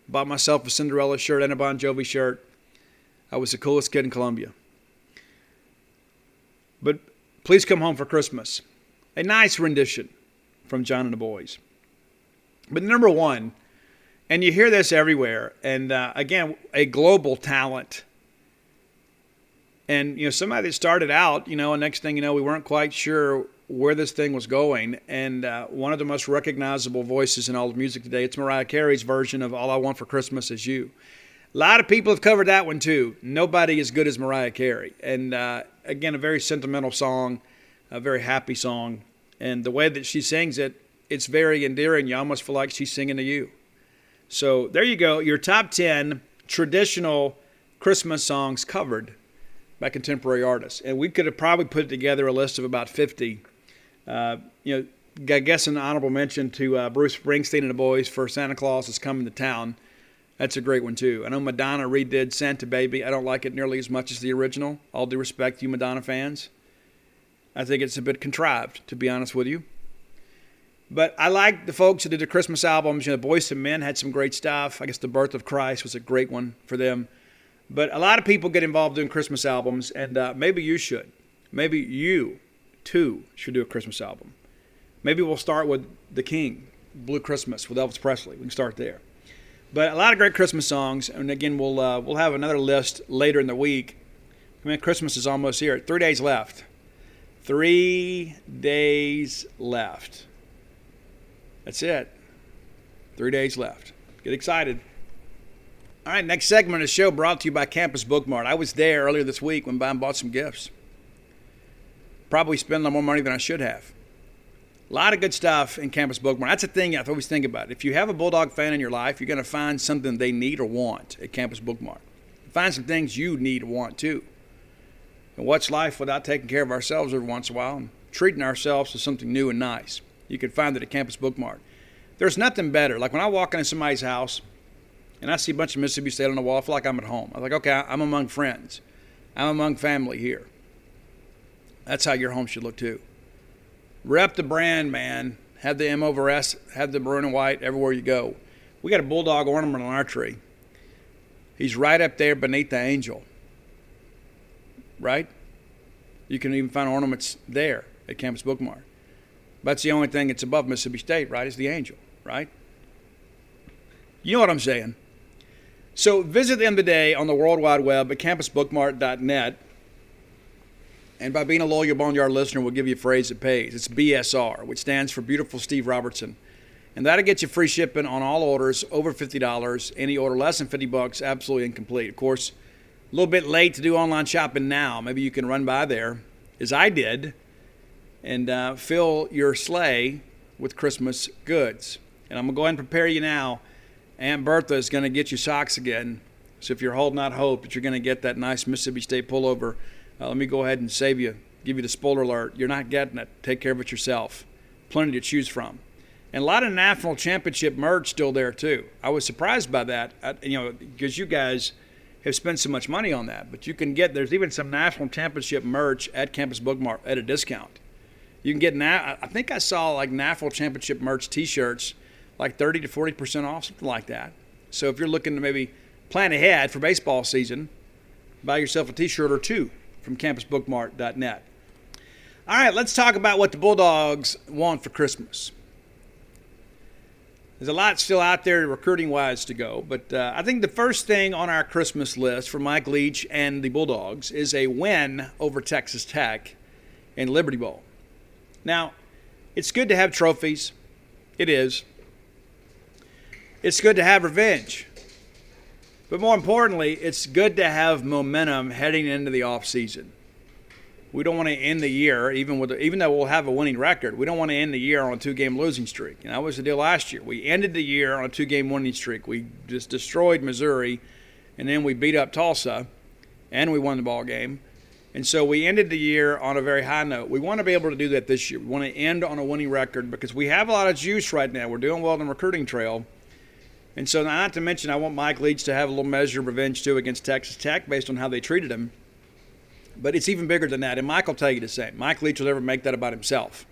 bought myself a Cinderella shirt and a Bon Jovi shirt. I was the coolest kid in Columbia. But Please Come Home for Christmas. A nice rendition from John and the Boys. But number 1, and you hear this everywhere, and again, a global talent. And, somebody that started out, and next thing you know, we weren't quite sure where this thing was going. And one of the most recognizable voices in all of music today, it's Mariah Carey's version of All I Want for Christmas Is You. A lot of people have covered that one, too. Nobody as good as Mariah Carey. And, again, a very sentimental song, a very happy song. And the way that she sings it, it's very endearing. You almost feel like she's singing to you. So there you go, your top 10 traditional Christmas songs covered by contemporary artists. And we could have probably put together a list of about 50. I guess an honorable mention to Bruce Springsteen and the Boys for Santa Claus Is Coming to Town. That's a great one, too. I know Madonna redid Santa Baby. I don't like it nearly as much as the original. All due respect to you Madonna fans. I think it's a bit contrived, to be honest with you. But I like the folks that did the Christmas albums. Boyz II Men had some great stuff. I guess The Birth of Christ was a great one for them. But a lot of people get involved in Christmas albums, and maybe you should. Maybe you, too, should do a Christmas album. Maybe we'll start with The King, Blue Christmas, with Elvis Presley. We can start there. But a lot of great Christmas songs, and again, we'll have another list later in the week. Christmas is almost here. 3 days left. 3 days left. That's it. 3 days left. Get excited. All right, next segment of the show brought to you by Campus Bookmart. I was there earlier this week when I bought some gifts. Probably spent a lot more money than I should have. A lot of good stuff in Campus Bookmart. That's the thing I always think about. If you have a Bulldog fan in your life, you're going to find something they need or want at Campus Bookmart. Find some things you need or want too. And what's life without taking care of ourselves every once in a while and treating ourselves to something new and nice? You can find it at Campus Bookmart. There's nothing better. Like when I walk into somebody's house and I see a bunch of Mississippi State on the wall, I feel like I'm at home. I'm like, okay, I'm among friends. I'm among family here. That's how your home should look too. Rep the brand, man. Have the M over S, have the maroon and white everywhere you go. We got a Bulldog ornament on our tree. He's right up there beneath the angel. Right? You can even find ornaments there at Campus Bookmart. That's the only thing that's above Mississippi State, right, is the angel, right? You know what I'm saying. So visit them today on the World Wide Web at campusbookmart.net. And by being a loyal Boneyard listener, we'll give you a phrase that pays. It's BSR, which stands for Beautiful Steve Robertson. And that'll get you free shipping on all orders over $50. Any order less than $50, absolutely incomplete. Of course, a little bit late to do online shopping now. Maybe you can run by there, as I did, and fill your sleigh with Christmas goods. And I'm going to go ahead and prepare you now. Aunt Bertha is going to get you socks again. So if you're holding out hope that you're going to get that nice Mississippi State pullover, let me go ahead and give you the spoiler alert. You're not getting it. Take care of it yourself. Plenty to choose from. And a lot of national championship merch still there too. I was surprised by that, because you guys have spent so much money on that. But you can get, there's even some national championship merch at Campus Bookmart at a discount. You can get now. I think I saw like national championship merch T-shirts, like 30 to 40% off, something like that. So if you're looking to maybe plan ahead for baseball season, buy yourself a T-shirt or two from campusbookmart.net. All right, let's talk about what the Bulldogs want for Christmas. There's a lot still out there recruiting-wise to go, but I think the first thing on our Christmas list for Mike Leach and the Bulldogs is a win over Texas Tech in Liberty Bowl. Now, it's good to have trophies. It is. It's good to have revenge. But more importantly, it's good to have momentum heading into the offseason. We don't want to end the year, even though we'll have a winning record, we don't want to end the year on a 2-game losing streak. And that was the deal last year. We ended the year on a 2-game winning streak. We just destroyed Missouri, and then we beat up Tulsa, and we won the ball game. And so we ended the year on a very high note. We want to be able to do that this year. We want to end on a winning record because we have a lot of juice right now. We're doing well on the recruiting trail. And so not to mention, I want Mike Leach to have a little measure of revenge, too, against Texas Tech based on how they treated him. But it's even bigger than that, and Mike will tell you the same. Mike Leach will never make that about himself.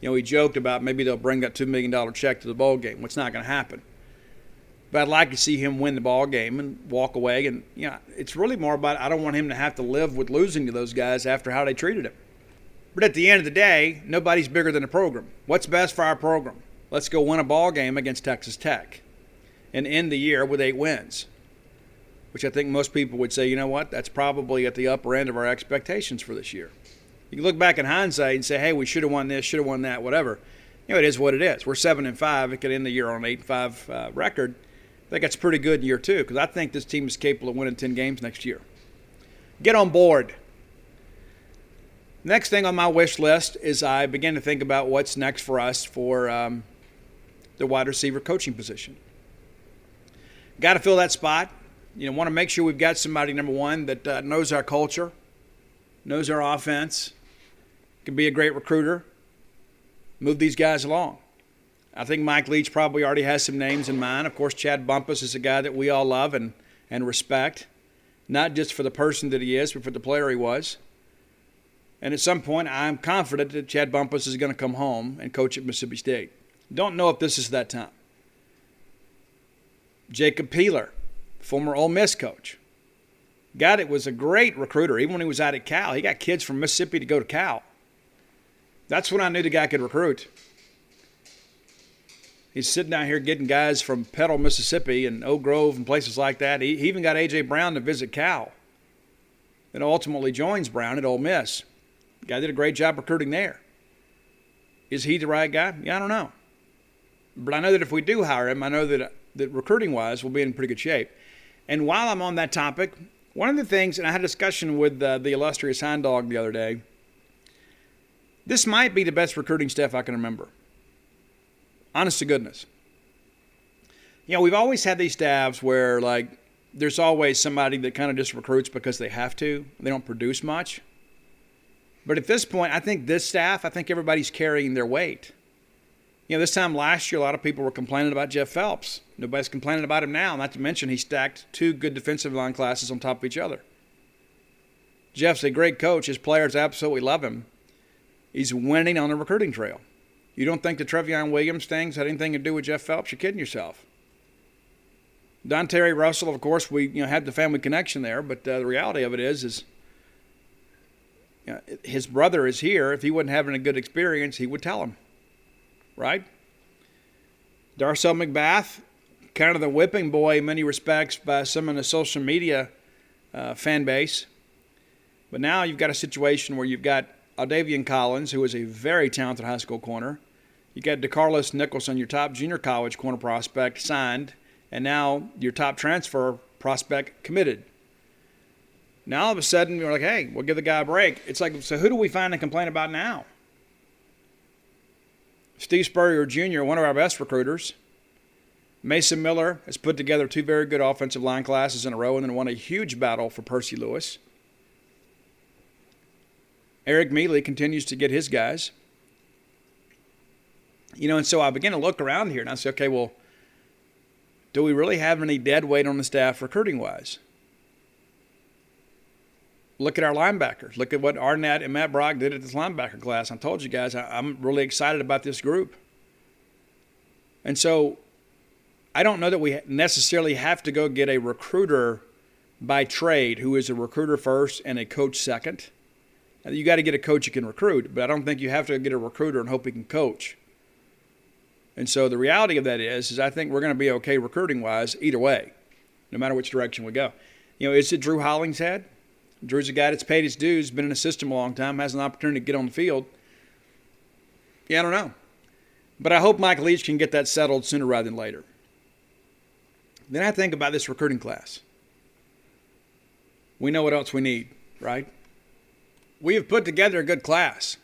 He joked about maybe they'll bring that $2 million check to the bowl game, which is not going to happen. But I'd like to see him win the ball game and walk away. And it's really more about I don't want him to have to live with losing to those guys after how they treated him. But at the end of the day, nobody's bigger than the program. What's best for our program? Let's go win a ball game against Texas Tech and end the year with 8 wins. Which I think most people would say, you know what, that's probably at the upper end of our expectations for this year. You can look back in hindsight and say, hey, we should have won this, should have won that, whatever. It is what it is. We're 7-5. It could end the year on an 8-5 record. I think that's pretty good in year 2 because I think this team is capable of winning 10 games next year. Get on board. Next thing on my wish list is I begin to think about what's next for us for the wide receiver coaching position. Got to fill that spot. Want to make sure we've got somebody, number one, that knows our culture, knows our offense, can be a great recruiter, move these guys along. I think Mike Leach probably already has some names in mind. Of course, Chad Bumpus is a guy that we all love and respect, not just for the person that he is, but for the player he was. And at some point, I'm confident that Chad Bumpus is going to come home and coach at Mississippi State. Don't know if this is that time. Jacob Peeler, former Ole Miss coach. Guy that was a great recruiter. Even when he was out at Cal, he got kids from Mississippi to go to Cal. That's when I knew the guy could recruit. He's sitting down here getting guys from Petal, Mississippi and Oak Grove and places like that. He even got A.J. Brown to visit Cal and ultimately joins Brown at Ole Miss. The guy did a great job recruiting there. Is he the right guy? Yeah, I don't know. But I know that if we do hire him, I know that recruiting-wise we'll be in pretty good shape. And while I'm on that topic, one of the things, and I had a discussion with the illustrious Hound Dog the other day, this might be the best recruiting staff I can remember. Honest to goodness. We've always had these staffs where, there's always somebody that kind of just recruits because they have to. They don't produce much. But at this point, I think everybody's carrying their weight. This time last year, a lot of people were complaining about Jeff Phelps. Nobody's complaining about him now, not to mention he stacked 2 good defensive line classes on top of each other. Jeff's a great coach. His players absolutely love him. He's winning on the recruiting trail. You don't think the Trevion Williams things had anything to do with Jeff Phelps? You're kidding yourself. Don Terry Russell, of course, we had the family connection there, but the reality of it is his brother is here. If he wasn't having a good experience, he would tell him. Right? Darcel McBath, kind of the whipping boy in many respects by some in the social media fan base. But now you've got a situation where you've got Aldavian Collins, who is a very talented high school corner. You got DeCarlos Nicholson, your top junior college corner prospect, signed, and now your top transfer prospect committed. Now all of a sudden you're like, hey, we'll give the guy a break. It's like, so who do we find and complain about now? Steve Spurrier Jr., one of our best recruiters. Mason Miller has put together 2 very good offensive line classes in a row and then won a huge battle for Percy Lewis. Eric Mealy continues to get his guys. And so I began to look around here, and I said, okay, well, do we really have any dead weight on the staff recruiting-wise? Look at our linebackers. Look at what Arnett and Matt Brock did at this linebacker class. I told you guys, I'm really excited about this group. And so I don't know that we necessarily have to go get a recruiter by trade who is a recruiter first and a coach second. You got to get a coach who can recruit, but I don't think you have to get a recruiter and hope he can coach. And so the reality of that is I think we're going to be okay recruiting-wise either way, no matter which direction we go. Is it Drew Hollingshead? Drew's a guy that's paid his dues, been in the system a long time, has an opportunity to get on the field. Yeah, I don't know. But I hope Mike Leach can get that settled sooner rather than later. Then I think about this recruiting class. We know what else we need, right? We have put together a good class.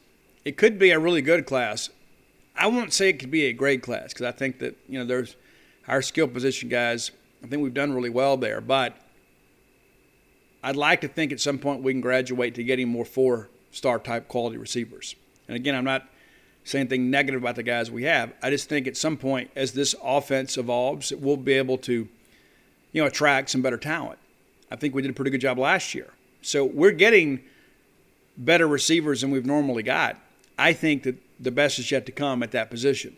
It could be a really good class. I won't say it could be a great class because I think that, there's our skill position guys. I think we've done really well there. But I'd like to think at some point we can graduate to getting more 4-star type quality receivers. And again, I'm not saying anything negative about the guys we have. I just think at some point as this offense evolves, we'll be able to, attract some better talent. I think we did a pretty good job last year. So we're getting better receivers than we've normally got. I think that the best is yet to come at that position.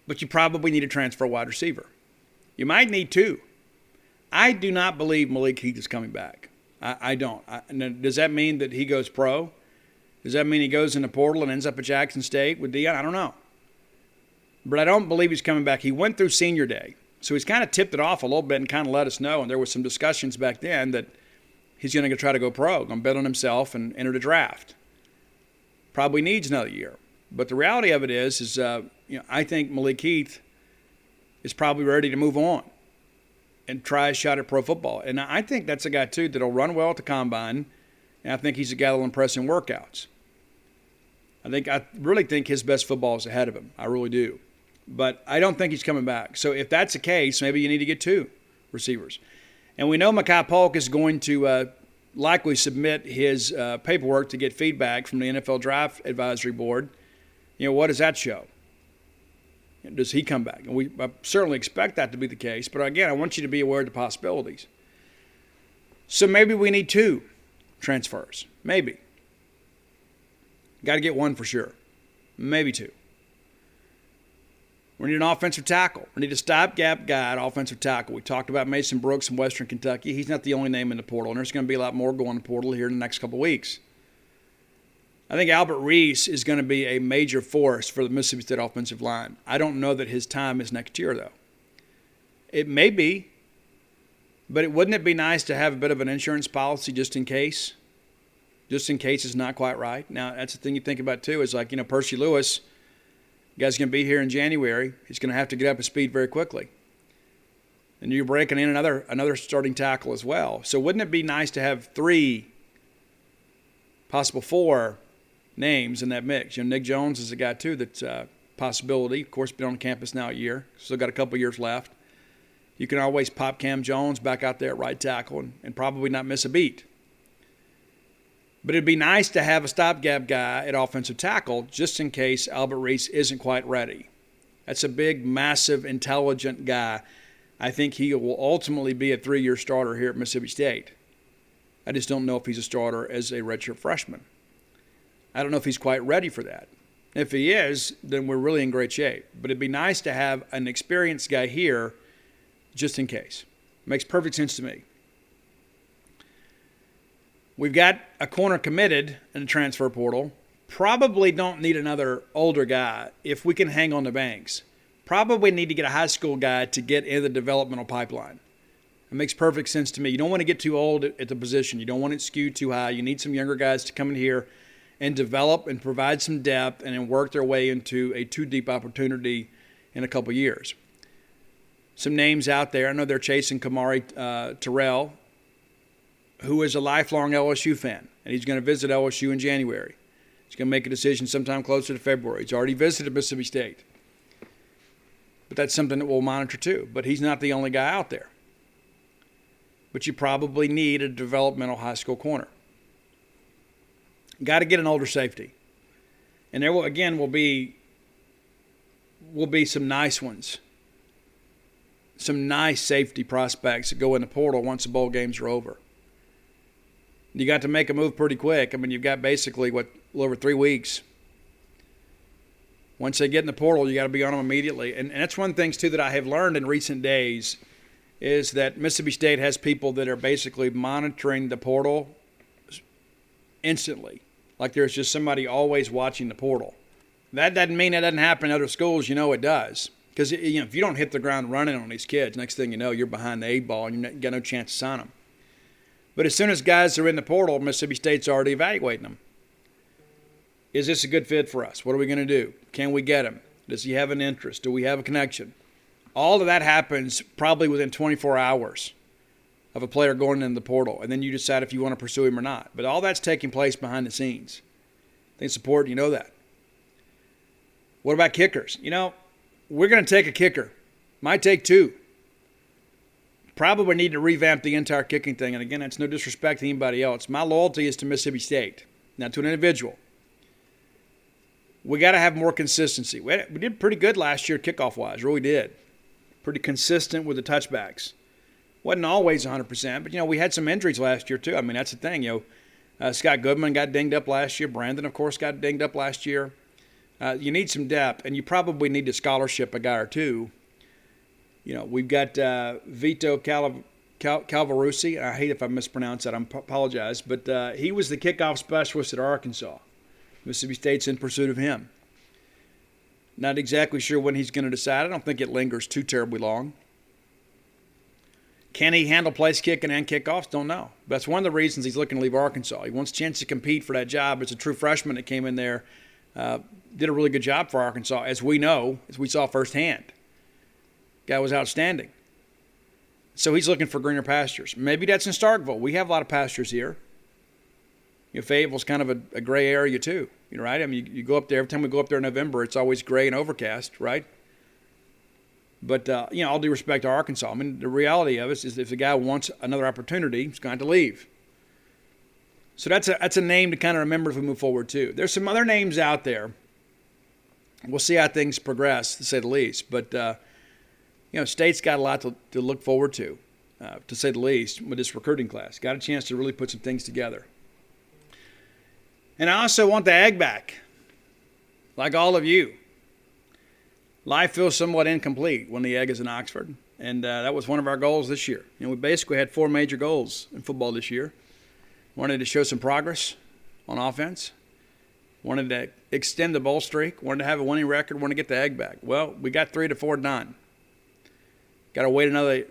But you probably need to transfer a wide receiver. You might need 2. I do not believe Malik Heath is coming back. I don't. Does that mean that he goes pro? Does that mean he goes in the portal and ends up at Jackson State with Deion? I don't know. But I don't believe he's coming back. He went through senior day. So he's kind of tipped it off a little bit and kind of let us know. And there was some discussions back then that he's going to try to go pro, going to bet on himself and enter the draft. Probably needs another year. But the reality of it is I think Malik Heath is probably ready to move on and try a shot at pro football. And I think that's a guy, too, that'll run well at the combine. And I think he's a guy that'll impress in workouts. I really think his best football is ahead of him. I really do. But I don't think he's coming back. So if that's the case, maybe you need to get 2 receivers. And we know Mekhi Polk is going to likely submit his paperwork to get feedback from the NFL Draft Advisory Board. What does that show? Does he come back? And I certainly expect that to be the case. But again, I want you to be aware of the possibilities. So maybe we need 2 transfers. Maybe. Got to get 1 for sure. Maybe 2. We need an offensive tackle. We need a stopgap guy at offensive tackle. We talked about Mason Brooks in Western Kentucky. He's not the only name in the portal, and there's going to be a lot more going in the portal here in the next couple of weeks. I think Albert Reese is going to be a major force for the Mississippi State offensive line. I don't know that his time is next year, though. It may be, but wouldn't it be nice to have a bit of an insurance policy just in case? Just in case it's not quite right. Now, that's the thing you think about, too, is like, Percy Lewis, the guy's going to be here in January. He's going to have to get up to speed very quickly. And you're breaking in another starting tackle as well. So wouldn't it be nice to have 3, possible 4 names in that mix? Nick Jones is a guy, too, that's a possibility. Of course, been on campus now a year. Still got a couple years left. You can always pop Cam Jones back out there at right tackle and probably not miss a beat. But it'd be nice to have a stopgap guy at offensive tackle just in case Albert Reese isn't quite ready. That's a big, massive, intelligent guy. I think he will ultimately be a 3-year starter here at Mississippi State. I just don't know if he's a starter as a redshirt freshman. I don't know if he's quite ready for that. If he is, then we're really in great shape. But it'd be nice to have an experienced guy here just in case. Makes perfect sense to me. We've got a corner committed in the transfer portal. Probably don't need another older guy if we can hang on the banks. Probably need to get a high school guy to get in the developmental pipeline. It makes perfect sense to me. You don't want to get too old at the position. You don't want it skewed too high. You need some younger guys to come in here and develop and provide some depth and then work their way into a 2-deep opportunity in a couple years. Some names out there. I know they're chasing Kamari Terrell, who is a lifelong LSU fan, and he's going to visit LSU in January. He's going to make a decision sometime closer to February. He's already visited Mississippi State. But that's something that we'll monitor too. But he's not the only guy out there. But you probably need a developmental high school corner. Got to get an older safety. And there will be some nice ones. Some nice safety prospects that go in the portal once the bowl games are over. You got to make a move pretty quick. I mean, you've got basically, a little over 3 weeks. Once they get in the portal, you got to be on them immediately. And that's one of the things, too, that I have learned in recent days is that Mississippi State has people that are basically monitoring the portal instantly. Like there's just somebody always watching the portal. That doesn't mean that doesn't happen in other schools. You know it does. Because if you don't hit the ground running on these kids, next thing you know, you're behind the 8 ball and you got no chance to sign them. But as soon as guys are in the portal, Mississippi State's already evaluating them. Is this a good fit for us? What are we going to do? Can we get him? Does he have an interest? Do we have a connection? All of that happens probably within 24 hours of a player going into the portal, and then you decide if you want to pursue him or not. But all that's taking place behind the scenes. I think it's important you know that. What about kickers? We're going to take a kicker. Might take 2. Probably need to revamp the entire kicking thing. And again, that's no disrespect to anybody else. My loyalty is to Mississippi State, not to an individual. We got to have more consistency. We did pretty good last year kickoff-wise, really did. Pretty consistent with the touchbacks. Wasn't always 100%, but, we had some injuries last year, too. I mean, that's the thing, Scott Goodman got dinged up last year. Brandon, of course, got dinged up last year. You need some depth, and you probably need to scholarship a guy or two. We've got Vito Calvaroosi. I hate if I mispronounce that. I apologize. But he was the kickoff specialist at Arkansas. Mississippi State's in pursuit of him. Not exactly sure when he's going to decide. I don't think it lingers too terribly long. Can he handle place kicking and kickoffs? Don't know. That's one of the reasons he's looking to leave Arkansas. He wants a chance to compete for that job. It's a true freshman that came in there, did a really good job for Arkansas, as we know, as we saw firsthand. Guy was outstanding. So he's looking for greener pastures. Maybe that's in Starkville. We have a lot of pastures here. Fayetteville's kind of a gray area too, right? I mean, you go up there, every time we go up there in November, it's always gray and overcast, right? But, all due respect to Arkansas, I mean, the reality of it is if the guy wants another opportunity, he's going to have to leave. So that's a name to kind of remember as we move forward too. There's some other names out there. We'll see how things progress, to say the least. But, State's got a lot to look forward to say the least, with this recruiting class. Got a chance to really put some things together. And I also want the Egg back, like all of you. Life feels somewhat incomplete when the Egg is in Oxford, and that was one of our goals this year. We basically had 4 major goals in football this year. Wanted to show some progress on offense, wanted to extend the bowl streak, wanted to have a winning record, wanted to get the Egg back. Well, we got 3 to 4 done. Got to wait another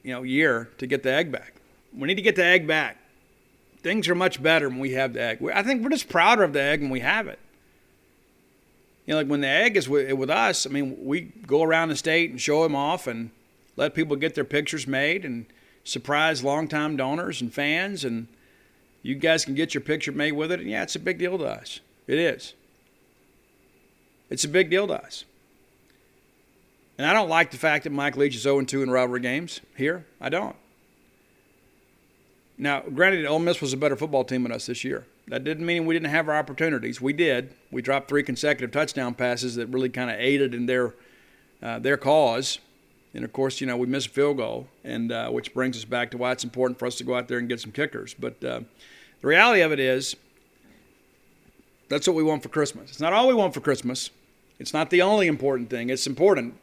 year to get the Egg back. We need to get the Egg back. Things are much better when we have the Egg. I think we're just prouder of the Egg when we have it. Like when the Egg is with us, I mean, we go around the state and show them off and let people get their pictures made and surprise longtime donors and fans, and you guys can get your picture made with it. And yeah, it's a big deal to us. It is. It's a big deal to us. And I don't like the fact that Mike Leach is 0-2 in rivalry games here. I don't. Now, granted, Ole Miss was a better football team than us this year. That didn't mean we didn't have our opportunities. We did. We dropped 3 consecutive touchdown passes that really kind of aided in their cause. And, of course, we missed a field goal, and which brings us back to why it's important for us to go out there and get some kickers. But the reality of it is that's what we want for Christmas. It's not all we want for Christmas. It's not the only important thing. It's important.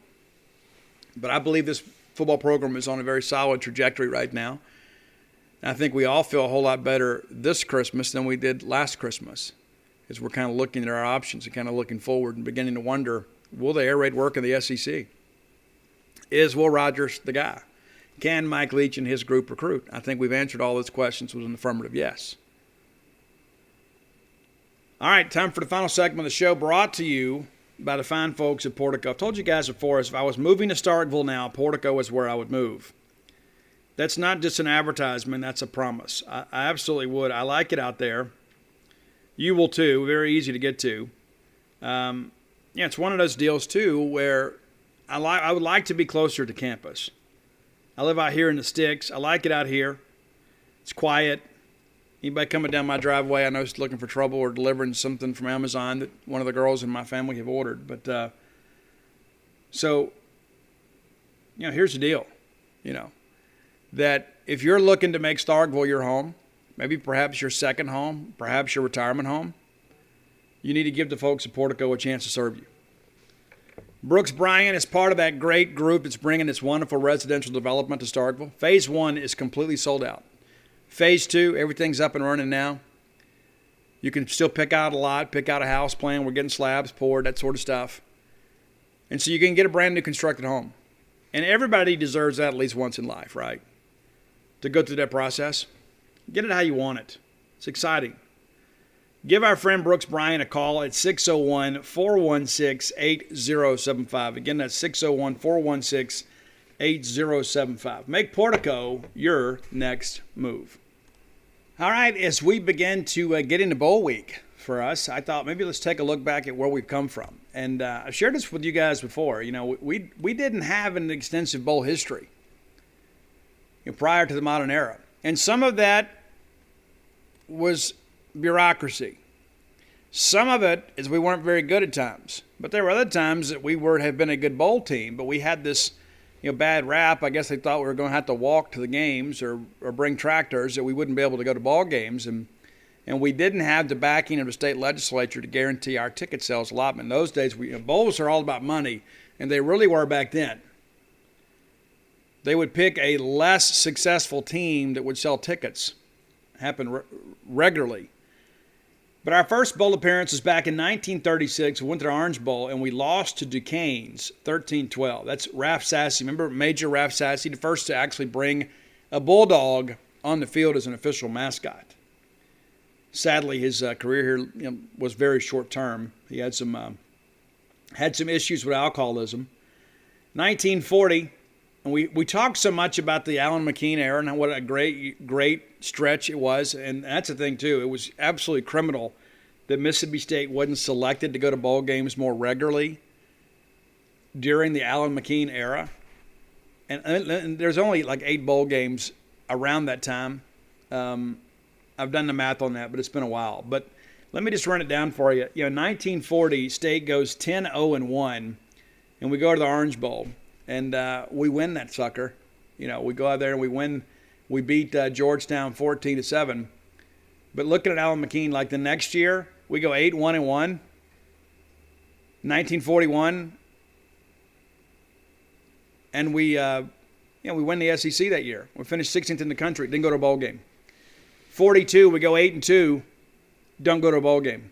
But I believe this football program is on a very solid trajectory right now. I think we all feel a whole lot better this Christmas than we did last Christmas, as we're kind of looking at our options and kind of looking forward and beginning to wonder, will the air raid work in the SEC? Is Will Rogers the guy? Can Mike Leach and his group recruit? I think we've answered all those questions with an affirmative yes. All right, time for the final segment of the show, brought to you by the fine folks at Portico. I've told you guys before, if I was moving to Starkville now, Portico is where I would move. That's not just an advertisement, that's a promise. I absolutely would. I like it out there. You will too. Very easy to get to. It's one of those deals too where I would like to be closer to campus. I live out here in the sticks. I like it out here. It's quiet. Anybody coming down my driveway I know is looking for trouble or delivering something from Amazon that one of the girls in my family have ordered. But so, here's the deal, that if you're looking to make Starkville your home, maybe perhaps your second home, perhaps your retirement home, you need to give the folks at Portico a chance to serve you. Brooks Bryan is part of that great group that's bringing this wonderful residential development to Starkville. Phase 1 is completely sold out. Phase 2, everything's up and running now. You can still pick out a lot, pick out a house plan. We're getting slabs poured, that sort of stuff. And so you can get a brand new constructed home. And everybody deserves that at least once in life, right? To go through that process. Get it how you want it. It's exciting. Give our friend Brooks Bryan a call at 601-416-8075. Again, that's 601-416-8075. Make Portico your next move. All right, as we begin to get into bowl week for us, I thought maybe let's take a look back at where we've come from. And I've shared this with you guys before. We didn't have an extensive bowl history prior to the modern era. And some of that was bureaucracy. Some of it is we weren't very good at times. But there were other times that we have been a good bowl team, but we had this bad rap. I guess they thought we were going to have to walk to the games or bring tractors, that we wouldn't be able to go to ball games. And we didn't have the backing of the state legislature to guarantee our ticket sales allotment. In those days, bowls are all about money, and they really were back then. They would pick a less successful team that would sell tickets. Happened regularly. But our first bowl appearance was back in 1936. We went to the Orange Bowl, and we lost to Duquesne's 13-12. That's Raph Sassy. Remember Major Raph Sassy, the first to actually bring a Bulldog on the field as an official mascot. Sadly, his career here was very short term. He had some issues with alcoholism. 1940, and we talked so much about the Alan McKean era and what a great stretch it was. And that's the thing, too. It was absolutely criminal that Mississippi State wasn't selected to go to bowl games more regularly during the Alan McKean era. And there's only like 8 bowl games around that time. I've done the math on that, but it's been a while. But let me just run it down for you. 1940, State goes 10-0-1, and we go to the Orange Bowl. And we win that sucker. We go out there and we win. We beat Georgetown 14-7. But looking at Alan McKean, like the next year, we go 8-1-1. 1941, and we win the SEC that year. We finished 16th in the country. Didn't go to a bowl game. 42, we go 8-2. Don't go to a bowl game.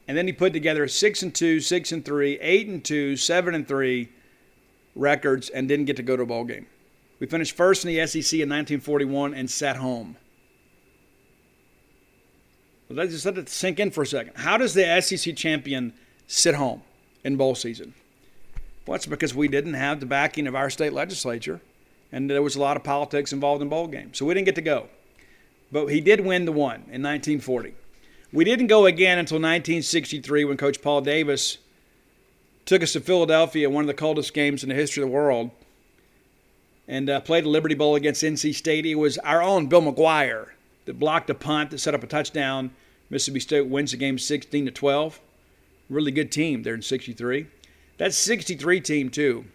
And then he put together 6-2, 6-3, 8-2, 7-3. records and didn't get to go to a bowl game. We finished first in the SEC in 1941 and sat home. Well, let's just let it sink in for a second. How does the SEC champion sit home in bowl season? Well, it's because we didn't have the backing of our state legislature, and there was a lot of politics involved in bowl games. So we didn't get to go. But he did win the one in 1940. We didn't go again until 1963 when Coach Paul Davis took us to Philadelphia, one of the coldest games in the history of the world, and played the Liberty Bowl against NC State. It was our own Bill McGuire that blocked a punt that set up a touchdown. Mississippi State wins the game 16-12. Really good team there in 63. That 63 team, too.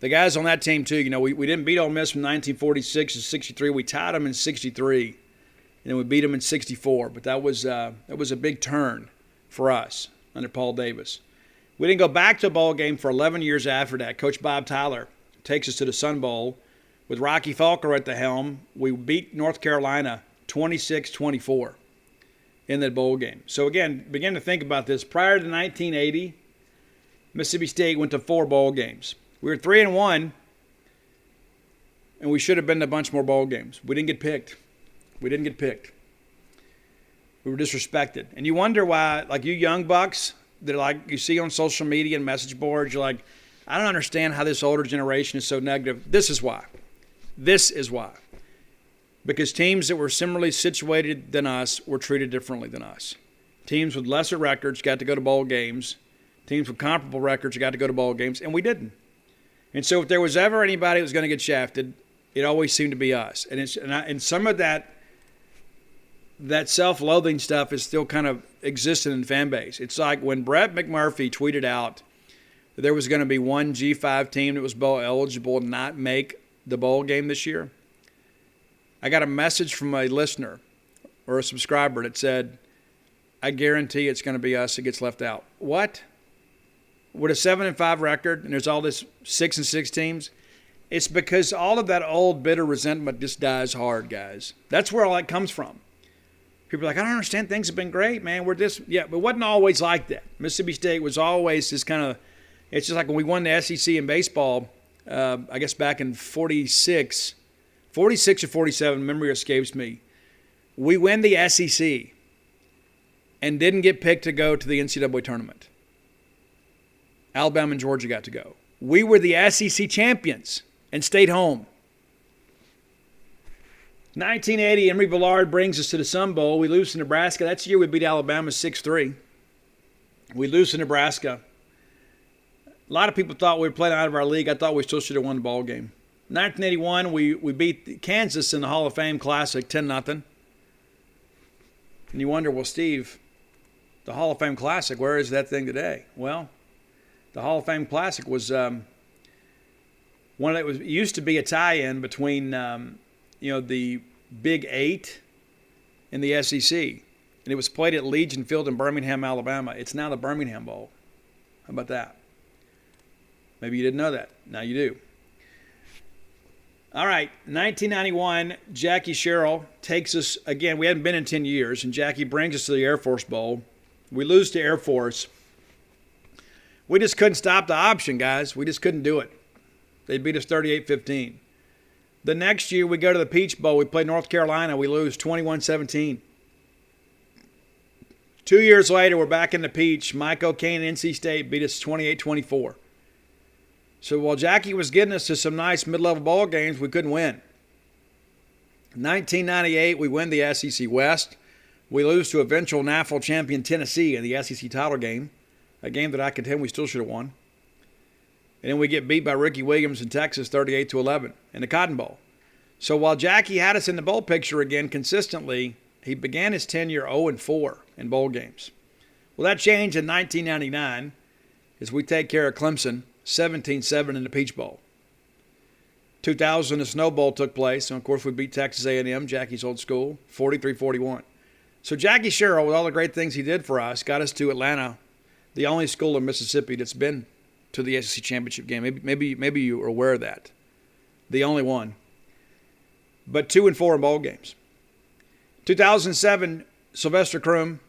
The guys on that team, too, we didn't beat Ole Miss from 1946 to 63. We tied them in 63, and then we beat them in 64. But that was a big turn for us under Paul Davis. We didn't go back to a bowl game for 11 years after that. Coach Bob Tyler takes us to the Sun Bowl. With Rocky Falker at the helm, we beat North Carolina 26-24 in that bowl game. So again, begin to think about this. Prior to 1980, Mississippi State went to 4 bowl games. We were 3-1, and we should have been to a bunch more bowl games. We didn't get picked. We were disrespected. And you wonder why, like you young bucks, that like you see on social media and message boards, you're like, I don't understand how this older generation is so negative. This is why. Because teams that were similarly situated than us were treated differently than us. Teams with lesser records got to go to bowl games. Teams with comparable records got to go to bowl games, and we didn't. And so if there was ever anybody that was going to get shafted, it always seemed to be us. And some of that that self-loathing stuff is still kind of existing in the fan base. It's like when Brett McMurphy tweeted out that there was going to be one G5 team that was bowl eligible and not make the bowl game this year. I got a message from a listener or a subscriber that said, I guarantee it's going to be us that gets left out. What? With a 7-5 record and there's all this 6-6 teams? It's because all of that old bitter resentment just dies hard, guys. That's where all that comes from. People are like, I don't understand. Things have been great, man. We're just, yeah, but it wasn't always like that. Mississippi State was always this kind of, it's just like when we won the SEC in baseball, I guess back in 46 or 47, memory escapes me. We win the SEC and didn't get picked to go to the NCAA tournament. Alabama and Georgia got to go. We were the SEC champions and stayed home. 1980, Emory Bellard brings us to the Sun Bowl. We lose to Nebraska. That's the year we beat Alabama 6-3. We lose to Nebraska. A lot of people thought we were playing out of our league. I thought we still should have won the ball game. 1981, we beat Kansas in the Hall of Fame Classic 10-0. And you wonder, well, Steve, the Hall of Fame Classic, where is that thing today? Well, the Hall of Fame Classic was one that was used to be a tie-in between the Big Eight and the SEC, and it was played at Legion Field in Birmingham, Alabama. It's now the Birmingham Bowl. How about that? Maybe you didn't know that. Now you do. All right, 1991, Jackie Sherrill takes us, again, we hadn't been in 10 years, and Jackie brings us to the Air Force Bowl. We lose to Air Force. We just couldn't stop the option, guys. We just couldn't do it. They beat us 38-15. The next year, we go to the Peach Bowl. We play North Carolina. We lose 21-17. 2 years later, we're back in the Peach. Mike O'Kane and NC State beat us 28-24. So while Jackie was getting us to some nice mid-level ball games, we couldn't win. 1998, we win the SEC West. We lose to eventual NAFL champion Tennessee in the SEC title game, a game that I contend we still should have won. And then we get beat by Ricky Williams in Texas 38-11 in the Cotton Bowl. So while Jackie had us in the bowl picture again consistently, he began his tenure 0-4 in bowl games. Well, that changed in 1999 as we take care of Clemson 17-7 in the Peach Bowl. 2000, the Snow Bowl took place, and of course we beat Texas A&M, Jackie's old school, 43-41. So Jackie Sherrill, with all the great things he did for us, got us to Atlanta, the only school in Mississippi that's been to the SEC championship game. Maybe you are aware of that. The only one. But 2-4 in bowl games. 2007, Sylvester Croom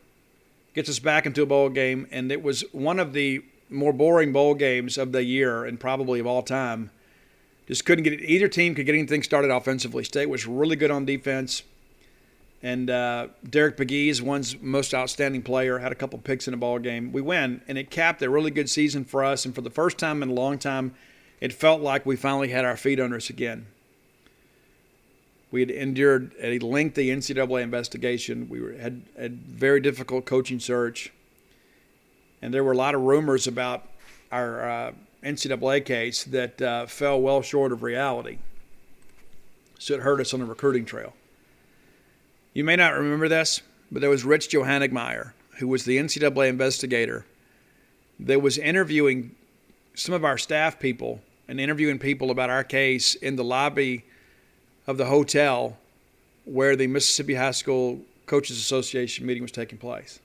gets us back into a bowl game, and it was one of the more boring bowl games of the year and probably of all time. Just couldn't get it. Either team could get anything started offensively. State was really good on defense. And Derek Pegues, one's most outstanding player, had a couple picks in the ball game. We win, and it capped a really good season for us. And for the first time in a long time, it felt like we finally had our feet under us again. We had endured a lengthy NCAA investigation. We had a very difficult coaching search. And there were a lot of rumors about our NCAA case that fell well short of reality. So it hurt us on the recruiting trail. You may not remember this, but there was Rich Johannigmeyer, who was the NCAA investigator, that was interviewing some of our staff people and interviewing people about our case in the lobby of the hotel where the Mississippi High School Coaches Association meeting was taking place.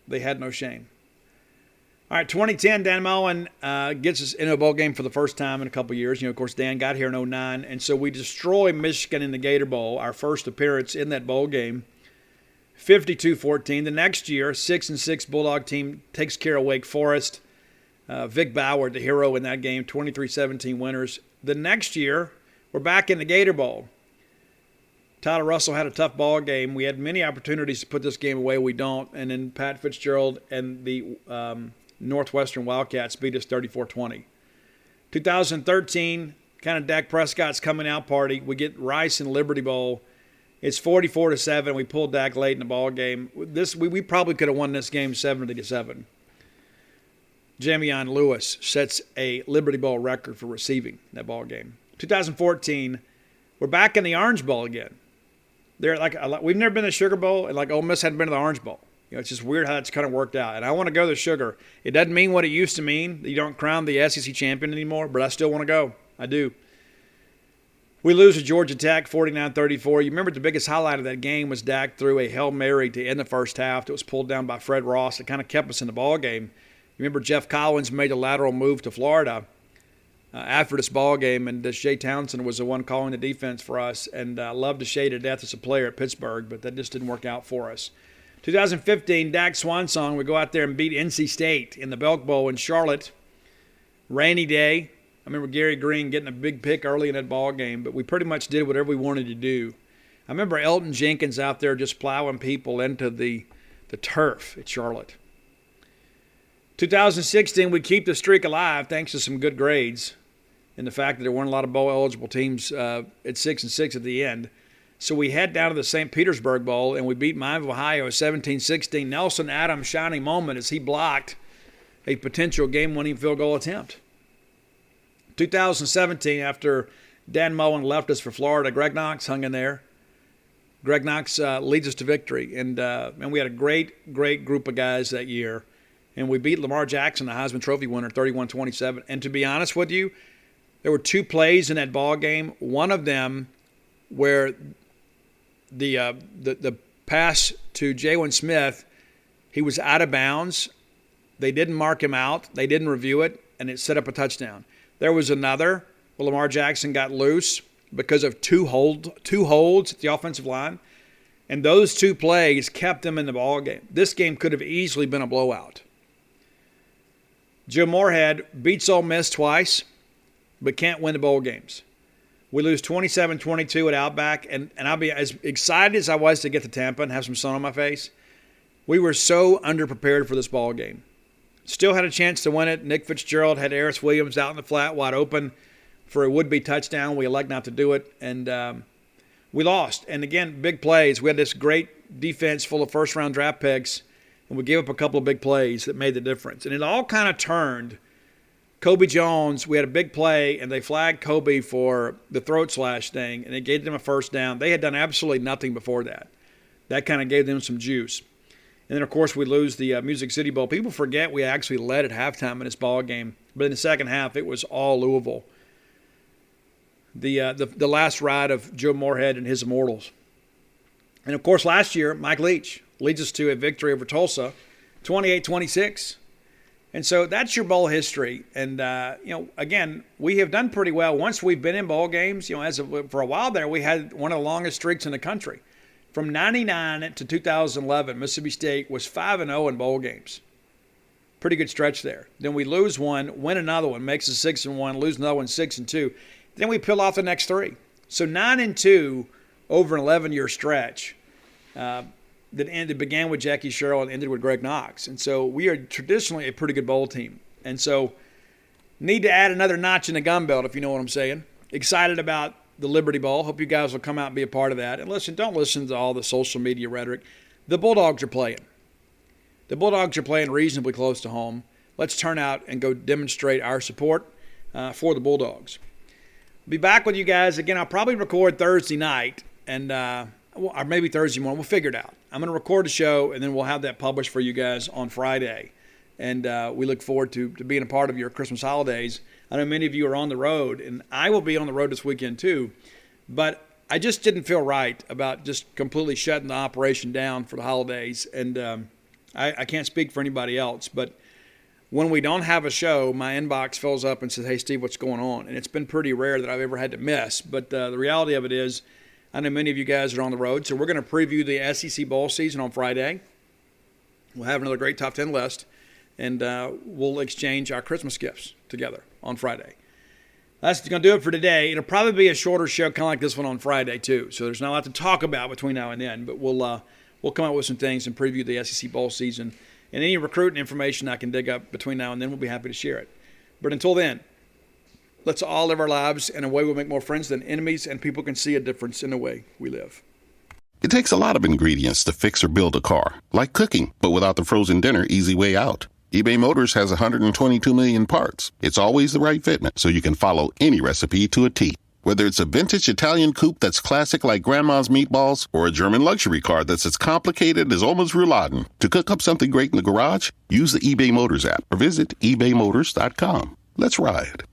They had no shame. All right, 2010, Dan Mullen gets us into a bowl game for the first time in a couple years. Of course, Dan got here in 2009, and so we destroy Michigan in the Gator Bowl, our first appearance in that bowl game, 52-14. The next year, 6-6 Bulldog team takes care of Wake Forest. Vic Bauer, the hero in that game, 23-17 winners. The next year, we're back in the Gator Bowl. Tyler Russell had a tough ball game. We had many opportunities to put this game away. We don't. And then Pat Fitzgerald and the Northwestern Wildcats beat us 34-20. 2013, kind of Dak Prescott's coming out party. We get Rice in Liberty Bowl. It's 44-7. We pulled Dak late in the ball game. We probably could have won this game 70-7. Jamion Lewis sets a Liberty Bowl record for receiving that ball game. 2014, we're back in the Orange Bowl again. They're like we've never been to the Sugar Bowl, and like Ole Miss hadn't been to the Orange Bowl. It's just weird how it's kind of worked out. And I want to go to the Sugar. It doesn't mean what it used to mean. You don't crown the SEC champion anymore, but I still want to go. I do. We lose to Georgia Tech 49-34. You remember the biggest highlight of that game was Dak threw a Hail Mary to end the first half that was pulled down by Fred Ross. It kind of kept us in the ball game. You remember Jeff Collins made a lateral move to Florida after this ball game, and Shea Townsend was the one calling the defense for us. And I loved Shea to death as a player at Pittsburgh, but that just didn't work out for us. 2015, Dak Swan Song. We go out there and beat NC State in the Belk Bowl in Charlotte. Rainy day. I remember Gary Green getting a big pick early in that ball game, but we pretty much did whatever we wanted to do. I remember Elton Jenkins out there just plowing people into the turf at Charlotte. 2016, we keep the streak alive thanks to some good grades and the fact that there weren't a lot of bowl-eligible teams at 6-6 at the end. So we head down to the St. Petersburg Bowl, and we beat Miami of Ohio 17-16. Nelson Adams' shining moment as he blocked a potential game-winning field goal attempt. 2017, after Dan Mullen left us for Florida, Greg Knox hung in there. Greg Knox leads us to victory, and we had a great group of guys that year. And we beat Lamar Jackson, the Heisman Trophy winner, 31-27. And to be honest with you, there were two plays in that ball game. One of them where the pass to Jalen Smith, he was out of bounds. They didn't mark him out. They didn't review it, and it set up a touchdown. There was another where Lamar Jackson got loose because of two holds at the offensive line, and those two plays kept them in the ball game. This game could have easily been a blowout. Joe Moorhead beats Ole Miss twice, but can't win the bowl games. We lose 27-22 at Outback, and I'll be as excited as I was to get to Tampa and have some sun on my face. We were so underprepared for this ball game. Still had a chance to win it. Nick Fitzgerald had Harris Williams out in the flat wide open for a would-be touchdown. We elect not to do it, and we lost. And again, big plays. We had this great defense full of first-round draft picks, and we gave up a couple of big plays that made the difference. And it all kind of turned. Kobe Jones, we had a big play, and they flagged Kobe for the throat slash thing, and it gave them a first down. They had done absolutely nothing before that. That kind of gave them some juice. And then, of course, we lose the Music City Bowl. People forget we actually led at halftime in this ball game, but in the second half, it was all Louisville. The last ride of Joe Moorhead and his Immortals. And, of course, last year, Mike Leach leads us to a victory over Tulsa, 28-26. And so that's your bowl history. And, again, we have done pretty well. Once we've been in bowl games, for a while there, we had one of the longest streaks in the country. From 99 to 2011, Mississippi State was 5-0 in bowl games. Pretty good stretch there. Then we lose one, win another one, makes us 6-1, lose another one, 6-2. Then we peel off the next three. So 9-2 over an 11-year stretch that began with Jackie Sherrill and ended with Greg Knox. And so we are traditionally a pretty good bowl team. And so need to add another notch in the gun belt, if you know what I'm saying. Excited about the Liberty Bowl. Hope you guys will come out and be a part of that. And listen, don't listen to all the social media rhetoric. The Bulldogs are playing. The Bulldogs are playing reasonably close to home. Let's turn out and go demonstrate our support for the Bulldogs. Be back with you guys. Again, I'll probably record Thursday night and or maybe Thursday morning. We'll figure it out. I'm going to record the show, and then we'll have that published for you guys on Friday. And we look forward to being a part of your Christmas holidays. I know many of you are on the road, and I will be on the road this weekend too. But I just didn't feel right about just completely shutting the operation down for the holidays. And I can't speak for anybody else, but when we don't have a show, my inbox fills up and says, "Hey, Steve, what's going on?" And it's been pretty rare that I've ever had to miss. But the reality of it is, I know many of you guys are on the road, so we're going to preview the SEC Bowl season on Friday. We'll have another great top 10 list, and we'll exchange our Christmas gifts together on Friday. That's going to do it for today. It'll probably be a shorter show, kind of like this one on Friday, too. So there's not a lot to talk about between now and then, but we'll come up with some things and preview the SEC Bowl season. And any recruiting information I can dig up between now and then, we'll be happy to share it. But until then, let's all live our lives in a way we'll make more friends than enemies, and people can see a difference in the way we live. It takes a lot of ingredients to fix or build a car, like cooking, but without the frozen dinner easy way out. eBay Motors has 122 million parts. It's always the right fitment, so you can follow any recipe to a T. Whether it's a vintage Italian coupe that's classic like Grandma's meatballs or a German luxury car that's as complicated as Oma's rouladen, to cook up something great in the garage, use the eBay Motors app or visit ebaymotors.com. Let's ride.